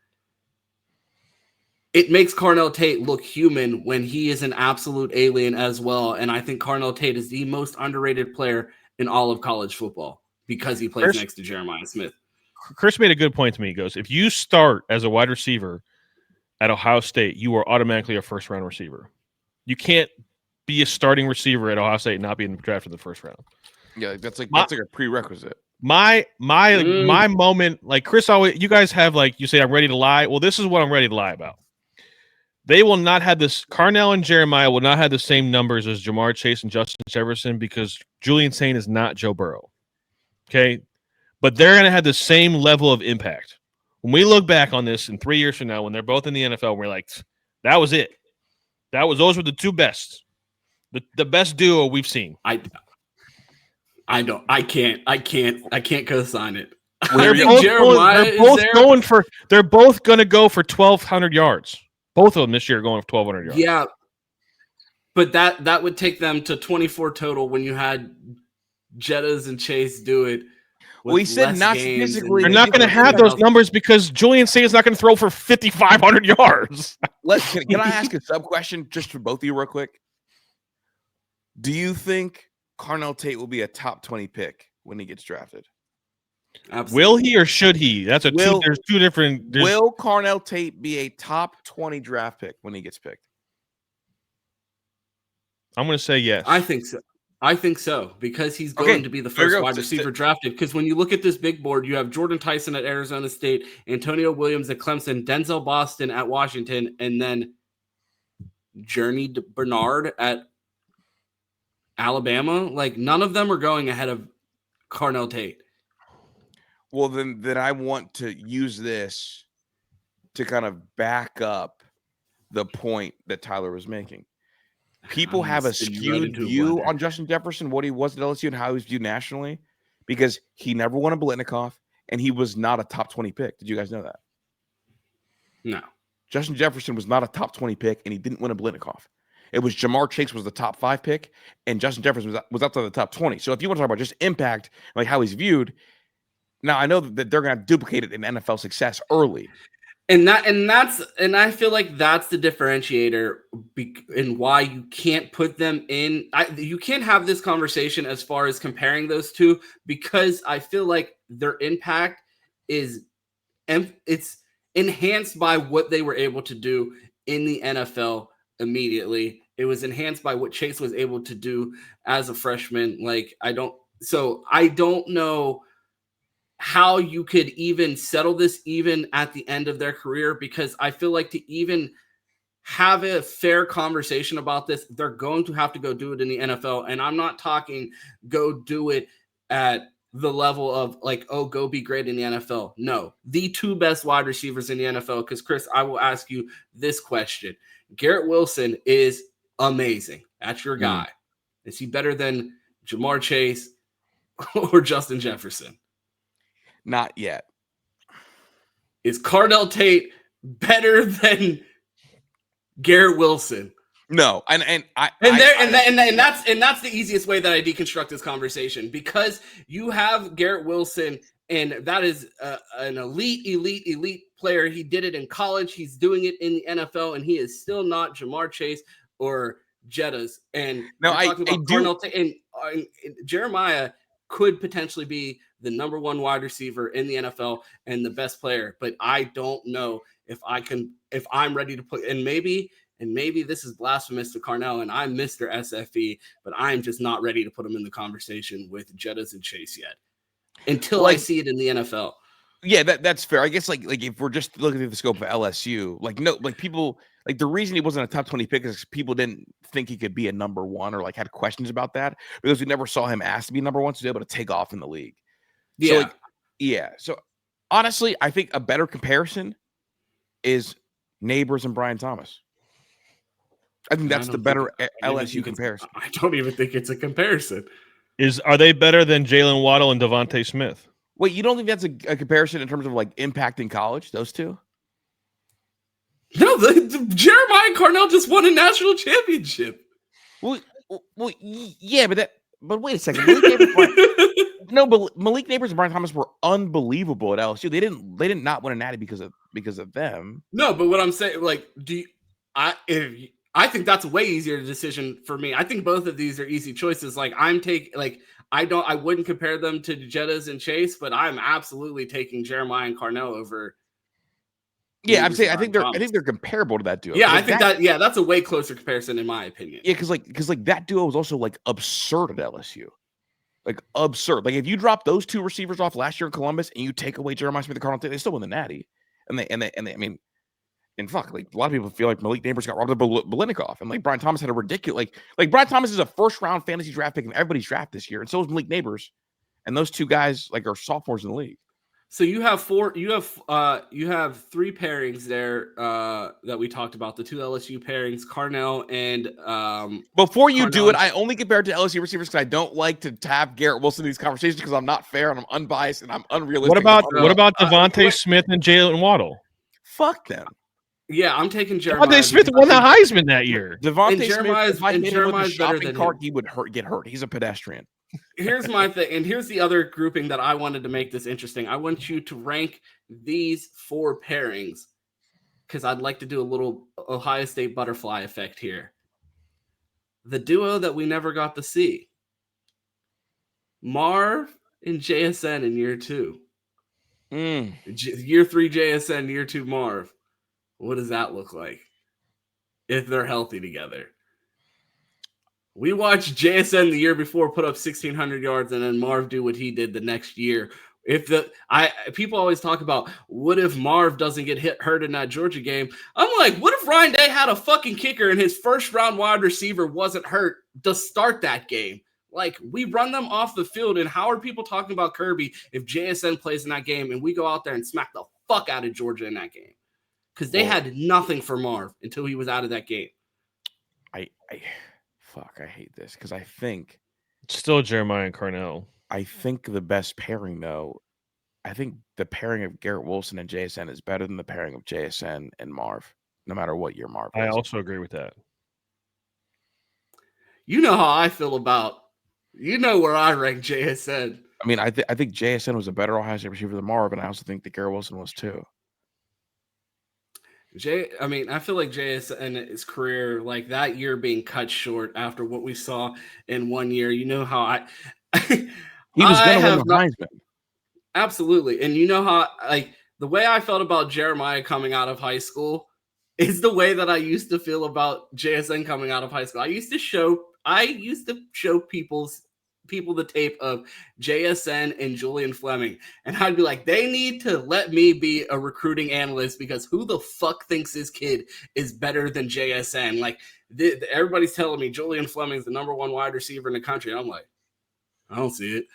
It makes Carnell Tate look human when he is an absolute alien as well, and I think Carnell Tate is the most underrated player in all of college football because he plays next to Jeremiah Smith. Chris made a good point to me. He goes, if you start as a wide receiver at Ohio State, you are automatically a first-round receiver. You can't be a starting receiver at Ohio State and not be drafted in the first round. Yeah, that's like a prerequisite. My moment, like Chris always, you guys have like, you say, I'm ready to lie. Well, this is what I'm ready to lie about. They will not have this. Carnell and Jeremiah will not have the same numbers as Jamar Chase and Justin Jefferson because Julian Sayin is not Joe Burrow. Okay. But they're going to have the same level of impact. When we look back on this in 3 years from now, when they're both in the NFL, we're like, that was it. Those were the two best, the best duo we've seen. I can't co-sign it. They're both going to go for 1,200 yards. Both of them this year going for 1,200 yards. Yeah, but that would take them to 24 total when you had Jettas and Chase do it. We said not statistically. They're not going to have those numbers because Julian Sayin is not going to throw for 5,500 yards. Can I ask a sub question just for both of you real quick? Do you think Carnell Tate will be a top 20 pick when he gets drafted? Absolutely. Will he or should he? There's two different. Will Carnell Tate be a top 20 draft pick when he gets picked? I'm going to say yes. I think so because he's going to be the first wide receiver drafted. Because when you look at this big board, you have Jordan Tyson at Arizona State, Antonio Williams at Clemson, Denzel Boston at Washington, and then Journey Bernard at Alabama. Like none of them are going ahead of Carnell Tate. Well, then I want to use this to kind of back up the point that Tyler was making. People have a skewed view on Justin Jefferson, what he was at LSU and how he was viewed nationally, because he never won a Biletnikoff and he was not a top 20 pick. Did you guys know that? No. Justin Jefferson was not a top 20 pick and he didn't win a Biletnikoff. It was Jamar Chase was the top 5 pick and Justin Jefferson was outside the top 20. So if you want to talk about just impact, like how he's viewed, now I know that they're going to duplicate it in NFL success early. And I feel like that's the differentiator and why you can't put them in. You can't have this conversation as far as comparing those two because I feel like their impact it's enhanced by what they were able to do in the NFL immediately. It was enhanced by what Chase was able to do as a freshman. I don't know how you could even settle this even at the end of their career, because I feel like to even have a fair conversation about this, they're going to have to go do it in the NFL. And I'm not talking go do it at the level of go be great in the NFL. No, the two best wide receivers in the NFL. Because Chris, I will ask you this question. Garrett Wilson is amazing. That's your guy. Is he better than Jamar Chase or Justin Jefferson? Not yet. Is Carnell Tate better than Garrett Wilson? No, that's the easiest way that I deconstruct this conversation, because you have Garrett Wilson, and that is an elite player. He did it in college. He's doing it in the NFL, and he is still not Jamar Chase or Jettas. And no, Carnell Tate and Jeremiah could potentially be the number one wide receiver in the NFL and the best player. But I don't know if I'm ready to put, and maybe And maybe this is blasphemous to Carnell, and I'm Mr. SFE, but I'm just not ready to put him in the conversation with Jettas and Chase yet until I see it in the NFL. Yeah, that's fair. I guess like if we're just looking at the scope of LSU, people the reason he wasn't a top 20 pick is people didn't think he could be a number one or had questions about that because we never saw him asked to be number one, so he was able to take off in the league. Yeah. So honestly, I think a better comparison is Neighbors and Brian Thomas. I think that's the better LSU comparison. I don't even think it's a comparison. Are they better than Jalen Waddle and Devontae Smith? Wait, you don't think that's a comparison in terms of impact in college? Those two? No, Jeremiah and Carnell just won a national championship. Well, yeah, but wait a second. Malik Neighbors and Brian Thomas were unbelievable at LSU. They did not win a natty because of them. No, but what I'm saying, I think that's a way easier decision for me. I think both of these are easy choices. I wouldn't compare them to Jettas and Chase, but I'm absolutely taking Jeremiah and Carnell over. Yeah, I'm saying I think they're comparable to that duo. Yeah, I think that's a way closer comparison in my opinion. Yeah, because that duo was also absurd at LSU. Absurd. If you drop those two receivers off last year in Columbus and you take away Jeremiah Smith and Carnell Tate, they still win the natty. And a lot of people feel like Malik Neighbors got robbed of Biletnikoff, and Brian Thomas had a ridiculous Brian Thomas is a first round fantasy draft pick in everybody's draft this year, and so is Malik Neighbors, and those two guys are sophomores in the league. So you have you have three pairings there that we talked about, the two LSU pairings, Carnell and before you do it, I only compare it to LSU receivers because I don't like to have Garrett Wilson in these conversations because I'm not fair and I'm unbiased and I'm unrealistic. What about Devontae Smith and Jalen Waddle? Fuck them. Yeah, I'm taking Jeremiah. Devontae Smith won the Heisman that year. Devontae Smith, if I hit him with a shopping cart, he would get hurt. He's a pedestrian. Here's my thing, and here's the other grouping that I wanted to make this interesting. I want you to rank these four pairings because I'd like to do a little Ohio State butterfly effect here. The duo that we never got to see. Marv and JSN in year two. Year three JSN, year two Marv. What does that look like if they're healthy together? We watched JSN the year before put up 1,600 yards, and then Marv do what he did the next year. People always talk about what if Marv doesn't get hurt in that Georgia game? I'm like, what if Ryan Day had a fucking kicker and his first round wide receiver wasn't hurt to start that game? We run them off the field, and how are people talking about Kirby if JSN plays in that game and we go out there and smack the fuck out of Georgia in that game? Because they had nothing for Marv until he was out of that game. I hate this because I think still Jeremiah and Carnell. I think the best pairing, though, I think the pairing of Garrett Wilson and JSN is better than the pairing of JSN and Marv, no matter what year Marv is. I also agree with that. You know how I feel about, where I rank JSN. I mean, I think JSN was a better Ohio State receiver than Marv, and I also think that Garrett Wilson was too. I feel like JSN his career, that year being cut short after what we saw in 1 year. You know how he was going to win the Heisman. Absolutely, and you know how the way I felt about Jeremiah coming out of high school is the way that I used to feel about JSN coming out of high school. I used to show people the tape of JSN and Julian Fleming, and I'd be like, they need to let me be a recruiting analyst because who the fuck thinks this kid is better than JSN? Everybody's telling me Julian Fleming's the number one wide receiver in the country. And I'm like, I don't see it.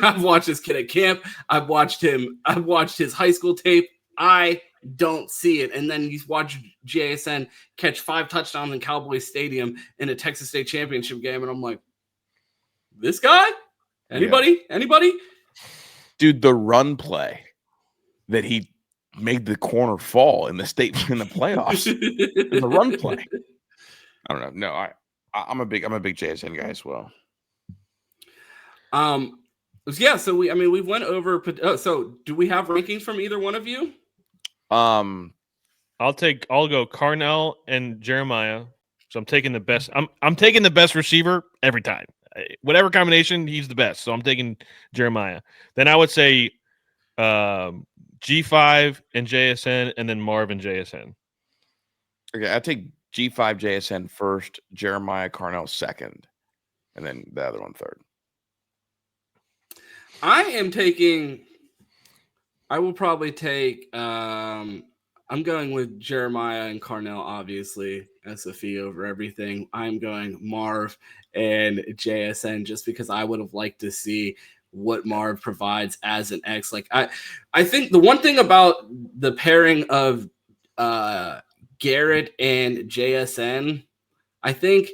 I've watched this kid at camp. I've watched his high school tape. I don't see it. And then you watch JSN catch 5 touchdowns in Cowboy Stadium in a Texas State championship game, and I'm like, this guy? Anybody? Dude, the run play that he made the corner fall in the playoffs. The run play. I don't know. No, I'm a big JSN guy as well. Yeah, so we went over. So do we have rankings from either one of you? I'll go Carnell and Jeremiah. So I'm taking the best. I'm taking the best receiver every time. Whatever combination, he's the best. So I'm taking Jeremiah. Then I would say G5 and JSN, and then Marv and JSN. Okay, I take G5 JSN first, Jeremiah Carnell second, and then the other one third. I will probably take I'm going with Jeremiah and Carnell, obviously, SFE over everything. I'm going Marv and JSN just because I would have liked to see what Marv provides as an X. Like I think the one thing about the pairing of Garrett and JSN, I think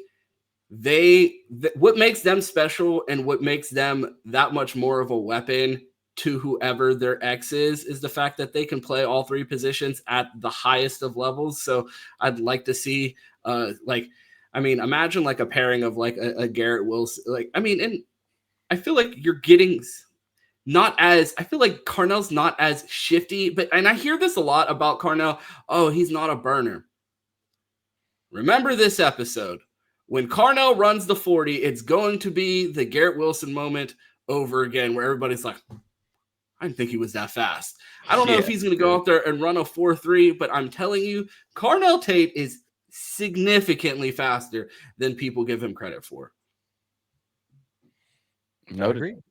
what makes them special and what makes them that much more of a weapon to whoever their X is the fact that they can play all three positions at the highest of levels. So I'd like to see imagine like a pairing of like a Garrett Wilson. And I feel like you're getting I feel like Carnell's not as shifty, and I hear this a lot about Carnell. Oh, he's not a burner. Remember this episode. When Carnell runs the 40, it's going to be the Garrett Wilson moment over again, where everybody's like, I didn't think he was that fast. I don't know if he's going to go out there and run a 4.3, but I'm telling you, Carnell Tate is significantly faster than people give him credit for. Noted.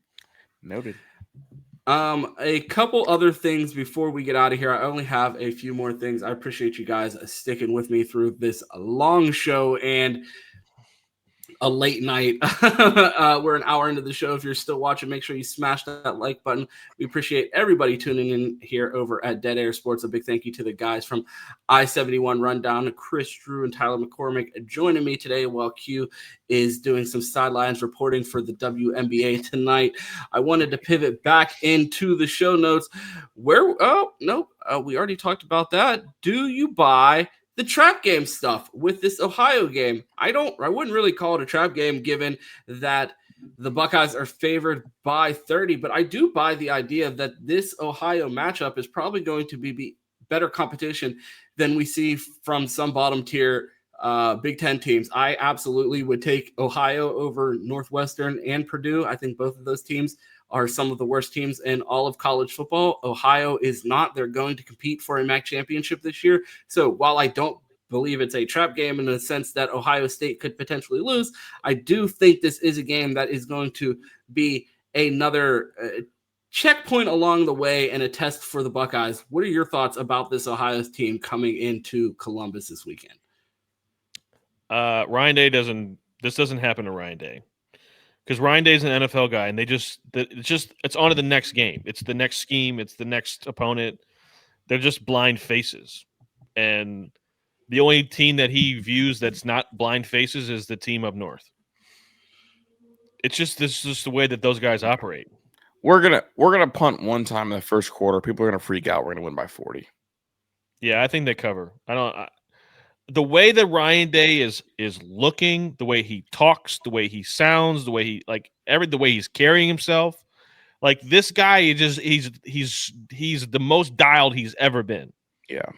A couple other things before we get out of here. I only have a few more things. I appreciate you guys sticking with me through this long show and a late night. We're an hour into the show. If you're still watching, make sure you smash that like button. We appreciate everybody tuning in here over at Dead Air Sports. A big thank you to the guys from I-71 Rundown, Chris Drew and Tyler McCormick joining me today while Q is doing some sidelines reporting for the WNBA tonight. I wanted to pivot back into the show notes we already talked about that. Do you buy the trap game stuff with this Ohio game? I wouldn't really call it a trap game given that the Buckeyes are favored by 30, but I do buy the idea that this Ohio matchup is probably going to be better competition than we see from some bottom tier Big Ten teams. I absolutely would take Ohio over Northwestern and Purdue. I think both of those teams are some of the worst teams in all of college football. Ohio is not. They're going to compete for a MAC championship this year. So while I don't believe it's a trap game in the sense that Ohio State could potentially lose, I do think this is a game that is going to be another checkpoint along the way and a test for the Buckeyes. What are your thoughts about this Ohio's team coming into Columbus this weekend? Ryan Day doesn't happen to Ryan Day. Because Ryan Day's an NFL guy, and it's on to the next game. It's the next scheme. It's the next opponent. They're just blind faces. And the only team that he views that's not blind faces is the team up north. This is just the way that those guys operate. We're gonna punt one time in the first quarter. People are gonna freak out. We're gonna win by 40. Yeah, I think they cover. The way that Ryan Day is looking, the way he talks, the way he sounds, the way the way he's carrying himself, like this guy he's the most dialed he's ever been. Yeah.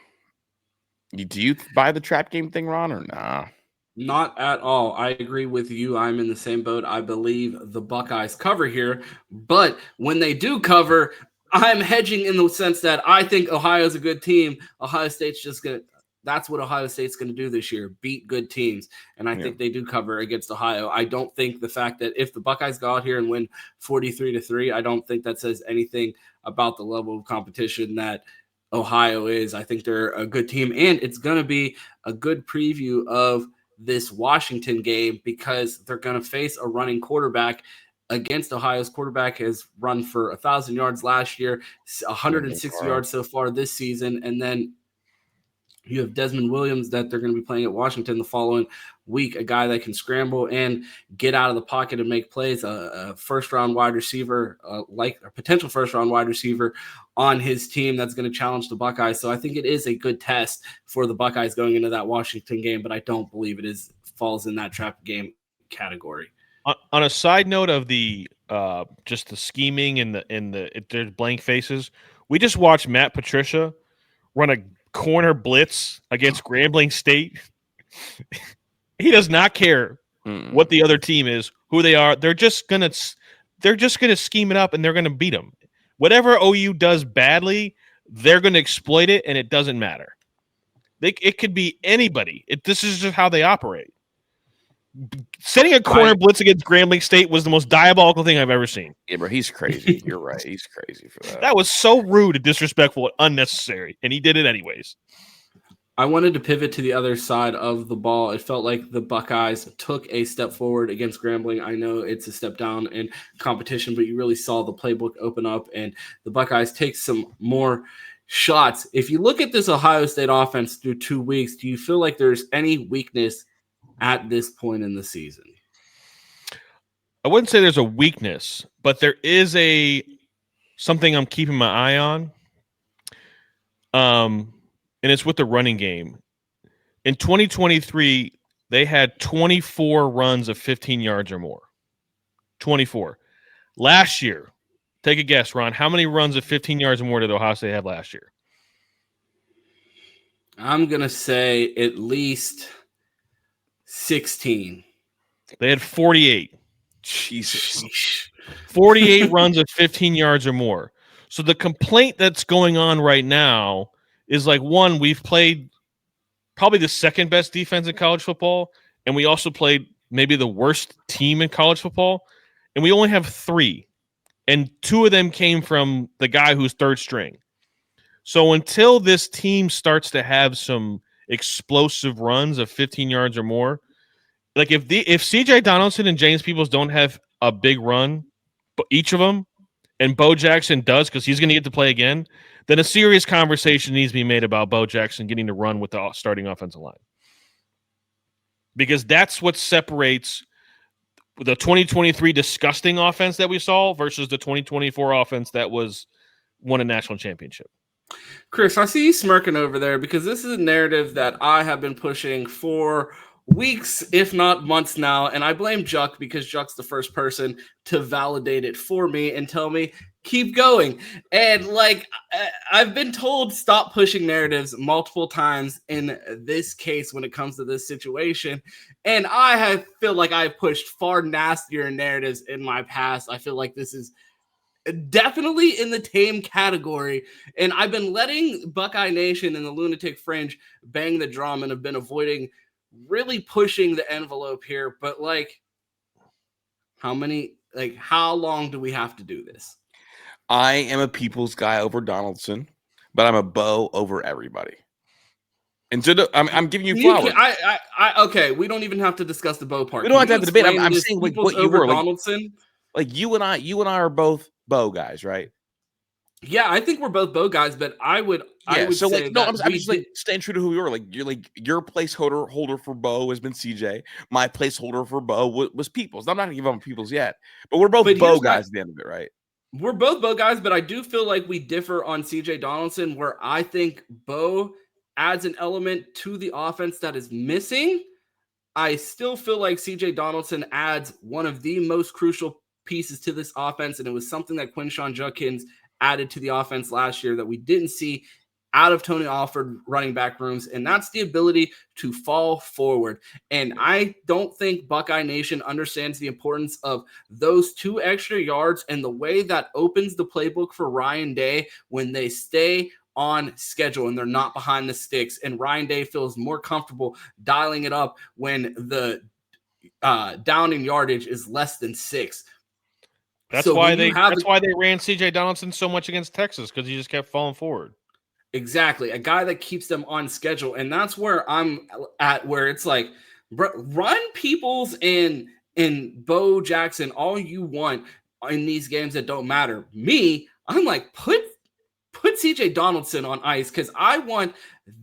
Do you buy the trap game thing, Ron, or nah? Not at all. I agree with you. I'm in the same boat. I believe the Buckeyes cover here, but when they do cover, I'm hedging in the sense that I think Ohio's a good team. Ohio State's just gonna. That's what Ohio State's going to do this year, beat good teams. And I think they do cover against Ohio. I don't think the fact that if the Buckeyes go out here and win 43-3, I don't think that says anything about the level of competition that Ohio is. I think they're a good team, and it's going to be a good preview of this Washington game because they're going to face a running quarterback. Against Ohio's quarterback has run for 1,000 yards last year, 160 yards so far this season, and then you have Desmond Williams that they're going to be playing at Washington the following week, a guy that can scramble and get out of the pocket and make plays, a first-round wide receiver, like a potential first-round wide receiver on his team that's going to challenge the Buckeyes. So I think it is a good test for the Buckeyes going into that Washington game, but I don't believe it falls in that trap game category. On a side note of the just the scheming and there's blank faces, we just watched Matt Patricia run a corner blitz against Grambling State. He does not care what the other team is, who they are. They're just gonna scheme it up and they're gonna beat them. Whatever OU does badly, they're gonna exploit it, and it doesn't matter. It could be anybody. This is just how they operate. Setting a corner blitz against Grambling State was the most diabolical thing I've ever seen. Yeah, bro, he's crazy. You're right. He's crazy for that. That was so rude and disrespectful and unnecessary, and he did it anyways. I wanted to pivot to the other side of the ball. It felt like the Buckeyes took a step forward against Grambling. I know it's a step down in competition, but you really saw the playbook open up, and the Buckeyes take some more shots. If you look at this Ohio State offense through 2 weeks, do you feel like there's any weakness at this point in the season? I wouldn't say there's a weakness, but there is something I'm keeping my eye on. And it's with the running game. In 2023, they had 24 runs of 15 yards or more. 24. Last year, take a guess, Ron. How many runs of 15 yards or more did Ohio State have last year? I'm going to say at least 16. They had 48. Jesus. 48 runs of 15 yards or more. So the complaint that's going on right now is like, one, we've played probably the second best defense in college football, and we also played maybe the worst team in college football, and we only have 3. And 2 of them came from the guy who's third string. So until this team starts to have some explosive runs of 15 yards or more, like if CJ Donaldson and James Peoples don't have a big run, but each of them, and Bo Jackson does because he's going to get to play again, then a serious conversation needs to be made about Bo Jackson getting to run with the starting offensive line. Because that's what separates the 2023 disgusting offense that we saw versus the 2024 offense that won a national championship. Chris, I see you smirking over there because this is a narrative that I have been pushing for weeks, if not months now, and I blame Juck because Juck's the first person to validate it for me and tell me, keep going. And like, I've been told stop pushing narratives multiple times in this case when it comes to this situation, and I feel like I've pushed far nastier narratives in my past. I feel like this is definitely in the tame category, and I've been letting Buckeye Nation and the Lunatic Fringe bang the drum and have been avoiding really pushing the envelope here. But like, how long do we have to do this? I am a Peoples guy over Donaldson, but I'm a Bo over everybody. And so I'm giving you flowers. Okay, we don't even have to discuss the Bo part. We don't have to have the debate. I'm saying like what you were Donaldson. Like you and I are both Bo guys, right? Yeah, I think we're both Bo guys, but I would so say like no, I'm just like staying true to who we were. Like your placeholder for Bo has been CJ. My placeholder for Bo was Peoples. I'm not gonna give up on Peoples yet, but we're both Bo guys at the end of it, right? We're both Bo guys, but I do feel like we differ on CJ Donaldson, where I think Bo adds an element to the offense that is missing. I still feel like CJ Donaldson adds one of the most crucial pieces to this offense, and it was something that Quinshon Judkins added to the offense last year that we didn't see out of Tony Alford running back rooms, and that's the ability to fall forward. And I don't think Buckeye Nation understands the importance of those 2 extra yards and the way that opens the playbook for Ryan Day when they stay on schedule and they're not behind the sticks. And Ryan Day feels more comfortable dialing it up when the down in yardage is less than 6. That's why they ran CJ Donaldson so much against Texas, because he just kept falling forward. Exactly. A guy that keeps them on schedule. And that's where I'm at, where it's like, run Peoples and Bo Jackson all you want in these games that don't matter. Me, I'm like, put CJ Donaldson on ice, because I want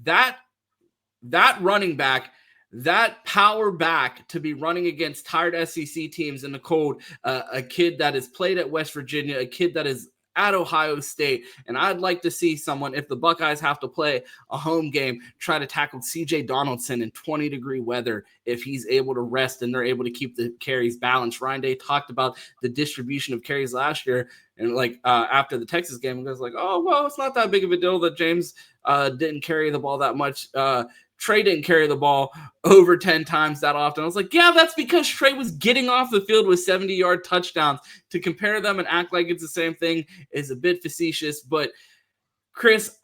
that running back, that power back, to be running against tired SEC teams in the cold, a kid that has played at West Virginia, a kid that is at Ohio State. And I'd like to see someone, if the Buckeyes have to play a home game, try to tackle CJ Donaldson in 20-degree weather if he's able to rest and they're able to keep the carries balanced. Ryan Day talked about the distribution of carries last year, and like after the Texas game, he was like, oh, well, it's not that big of a deal that James didn't carry the ball that much. Trey didn't carry the ball over 10 times that often. I was like, yeah, that's because Trey was getting off the field with 70-yard touchdowns. To compare them and act like it's the same thing is a bit facetious. But Chris,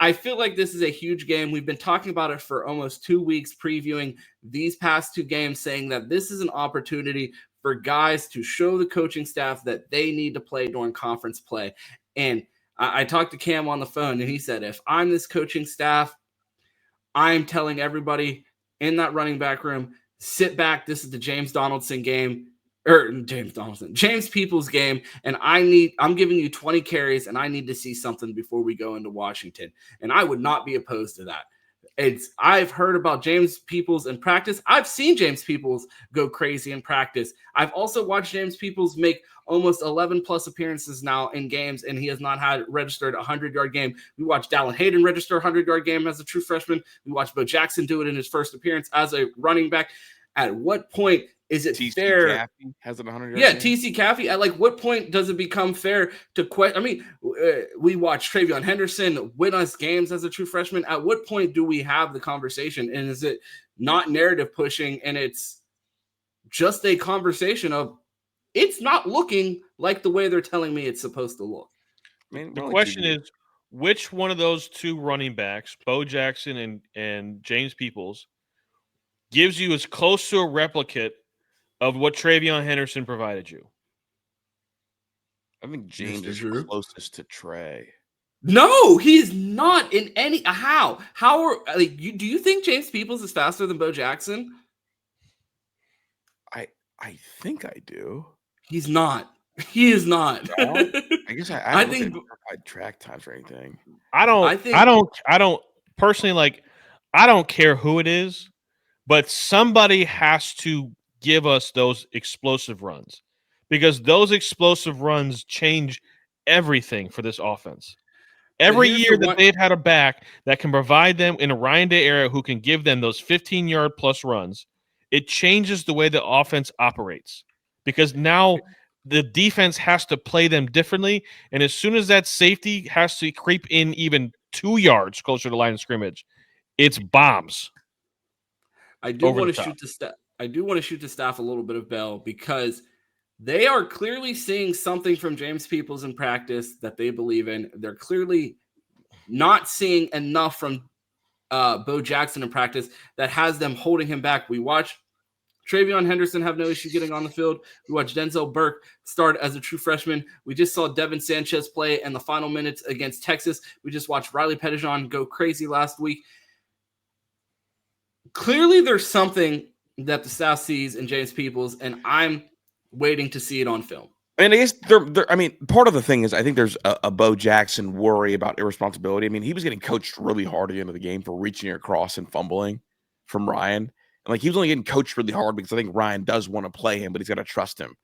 I I feel like this is a huge game. We've been talking about it for almost 2 weeks, previewing these past 2 games, saying that this is an opportunity for guys to show the coaching staff that they need to play during conference play. And I talked to Cam on the phone, and he said, if I'm this coaching staff, I'm telling everybody in that running back room, sit back. This is the James Peoples game, and I'm giving you 20 carries, and I need to see something before we go into Washington. And I would not be opposed to that. I've heard about James Peoples in practice. I've seen James Peoples go crazy in practice. I've also watched James Peoples make almost 11 plus appearances now in games, and he has not had registered a 100-yard game. We watched Dallin Hayden register a 100-yard game as a true freshman. We watched Bo Jackson do it in his first appearance as a running back. At what point is it fair? Caffey has it 100 Yeah, TC Caffey. At what point does it become fair to question? I mean, we watched Travion Henderson win us games as a true freshman. At what point do we have the conversation? And is it not narrative pushing, and it's just a conversation of it's not looking like the way they're telling me it's supposed to look? I mean, the question is, which one of those 2 running backs, Bo Jackson and James Peoples, gives you as close to a replicate of what Travion Henderson provided you? I think James is closest to Trey. No, he's not in any. How are do you think James Peoples is faster than Bo Jackson? I think I do. He's not. He is not. No? I guess I think track times or anything. I don't personally I don't care who it is, but somebody has to give us those explosive runs, because those explosive runs change everything for this offense. Every year that they've had a back that can provide them in a Ryan Day era who can give them those 15-yard plus runs, it changes the way the offense operates, because now the defense has to play them differently. And as soon as that safety has to creep in even 2 yards closer to the line of scrimmage, it's bombs. I do want to shoot the staff a little bit of bell, because they are clearly seeing something from James Peoples in practice that they believe in. They're clearly not seeing enough from Bo Jackson in practice that has them holding him back. We watched Travion Henderson have no issue getting on the field. We watched Denzel Burke start as a true freshman. We just saw Devin Sanchez play in the final minutes against Texas. We just watched Riley Pettijohn go crazy last week. Clearly, there's something that the staff sees in James Peoples, and I'm waiting to see it on film. And I guess part of the thing is I think there's a Bo Jackson worry about irresponsibility. I mean, he was getting coached really hard at the end of the game for reaching across and fumbling from Ryan. And he was only getting coached really hard because I think Ryan does want to play him, but he's got to trust him.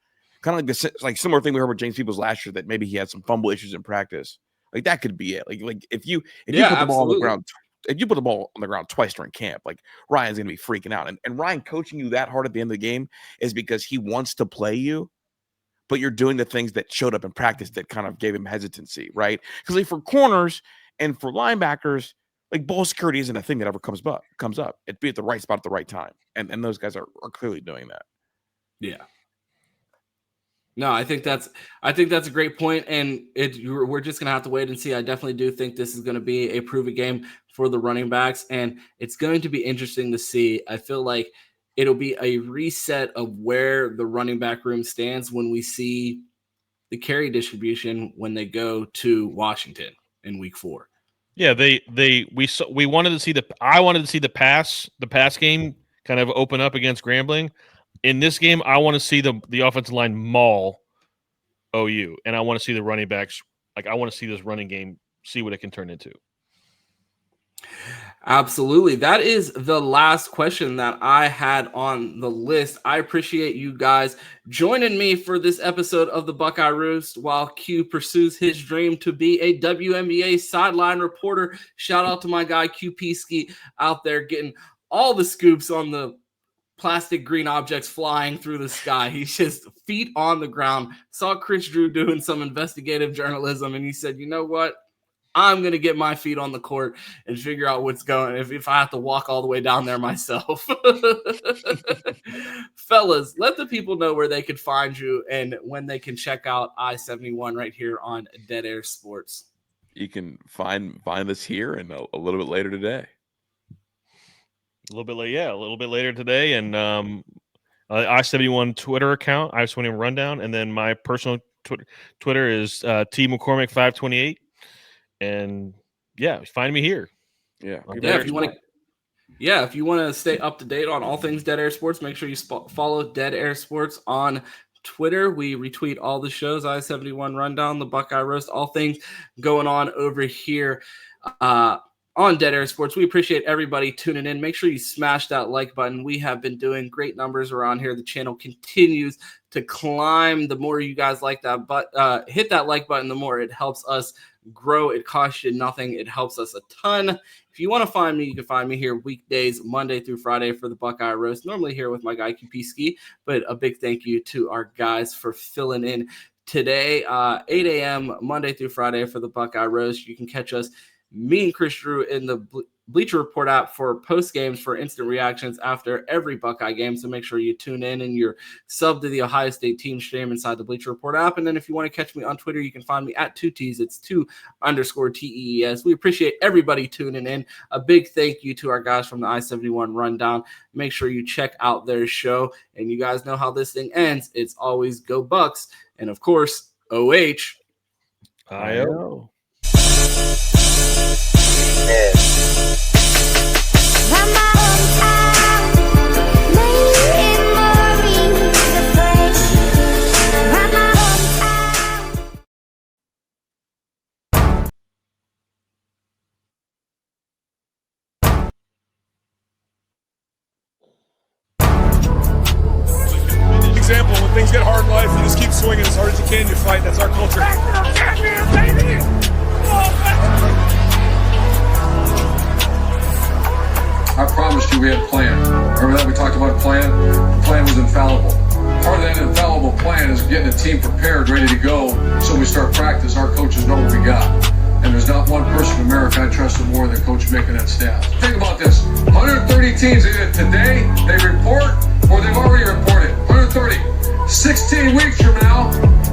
Kind of like this, similar thing we heard with James Peoples last year, that maybe he had some fumble issues in practice. That could be it. If you put the ball on the ground, if you put the ball on the ground twice during camp, Ryan's going to be freaking out. And Ryan coaching you that hard at the end of the game is because he wants to play you, but you're doing the things that showed up in practice that kind of gave him hesitancy, right? Because for corners and for linebackers, ball security isn't a thing that ever comes up. It'd be at the right spot at the right time. And those guys are clearly doing that. Yeah. No, I think that's a great point, and we're just gonna have to wait and see. I definitely do think this is gonna be a prove-it game for the running backs, and it's going to be interesting to see. I feel like it'll be a reset of where the running back room stands when we see the carry distribution when they go to Washington in Week 4. Yeah, we wanted to see I wanted to see the pass game kind of open up against Grambling. In this game, I want to see the offensive line maul OU, and I want to see the running backs. I want to see this running game, see what it can turn into. Absolutely. That is the last question that I had on the list. I appreciate you guys joining me for this episode of the Buckeye Roost while Q pursues his dream to be a WNBA sideline reporter. Shout out to my guy Q Peasky out there getting all the scoops on the plastic green objects flying through the sky. He's just feet on the ground. Saw Chris Drew doing some investigative journalism, and he said, you know what? I'm going to get my feet on the court and figure out what's going if I have to walk all the way down there myself. Fellas, let the people know where they could find you and when they can check out I-71 right here on Dead Air Sports. You can find us here and a little bit later today. A little bit later today, and I-71 Twitter account, I-71 Rundown, and then my personal Twitter is T McCormick 528, and find me here. If you want to stay up to date on all things Dead Air Sports, make sure you follow Dead Air Sports on Twitter. We retweet all the shows, I-71 Rundown, the Buckeye Roast, all things going on over here on Dead Air Sports. We appreciate everybody tuning in. Make sure you smash that like button. We have been doing great numbers around here. The channel continues to climb. The more you guys like that, hit that like button, the more it helps us grow. It costs you nothing. It helps us a ton. If you want to find me, you can find me here weekdays, Monday through Friday for the Buckeye Roast. Normally here with my guy QP Ski, but a big thank you to our guys for filling in today. 8 a.m. Monday through Friday for the Buckeye Roast. You can catch us, me and Chris Drew, in the Bleacher Report app for post games for instant reactions after every Buckeye game. So make sure you tune in and you're sub to the Ohio State team stream inside the Bleacher Report app. And then if you want to catch me on Twitter, you can find me at 2Ts. It's 2_TEES. We appreciate everybody tuning in. A big thank you to our guys from the I-71 Rundown. Make sure you check out their show. And you guys know how this thing ends. It's always go Bucks. And of course, OH. I-O. Example, when things get hard in life, you just keep swinging as hard as you can, you fight. That's our culture. I promised you we had a plan. Remember that we talked about a plan? The plan was infallible. Part of that infallible plan is getting a team prepared, ready to go, so we start practice. Our coaches know what we got. And there's not one person in America I trusted more than Coach Mick and that staff. Think about this. 130 teams either today they report or they've already reported. 130. 16 weeks from now,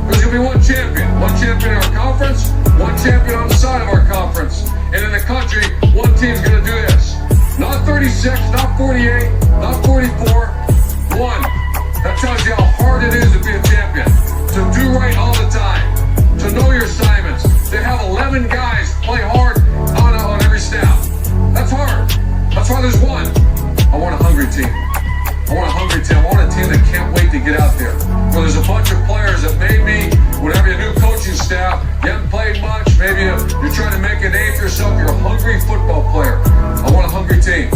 there's going to be one champion. One champion in our conference, one champion on the side of our conference. And in the country, one team's going to do this. Not 36, not 48, not 44, one. That tells you how hard it is to be a champion. To do right all the time. To know your assignments. To have 11 guys play hard on every staff. That's hard. That's why there's one. I want a hungry team. I want a hungry team. I want a team that can't wait to get out there. Where there's a bunch of players that maybe, whenever you have a new coaching staff, you haven't played much, maybe you're trying to make a name for yourself, you're a hungry football player. I want a hungry team.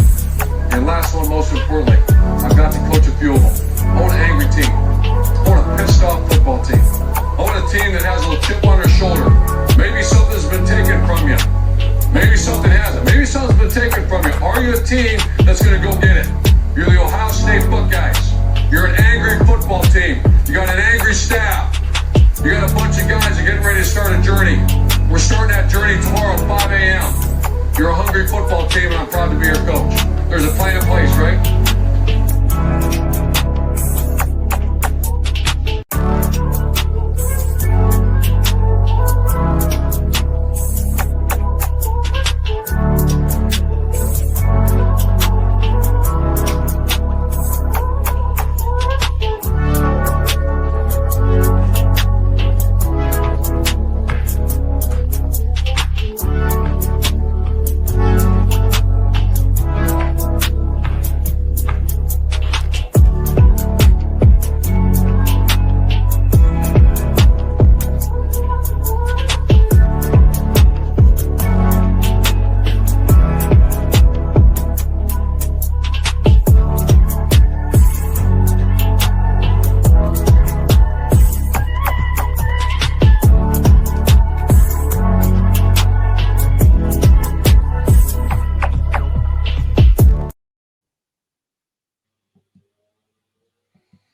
And last one, most importantly, I've got to coach a few of them. I want an angry team. I want a pissed off football team. I want a team that has a little chip on their shoulder. Maybe something's been taken from you. Maybe something hasn't. Maybe something's been taken from you. Are you a team that's going to go get it? You're the Ohio State Buckeyes. You're an angry football team. You got an angry staff. You got a bunch of guys that are getting ready to start a journey. We're starting that journey tomorrow at 5 a.m. You're a hungry football team, and I'm proud to be your coach. There's a plan in place, right?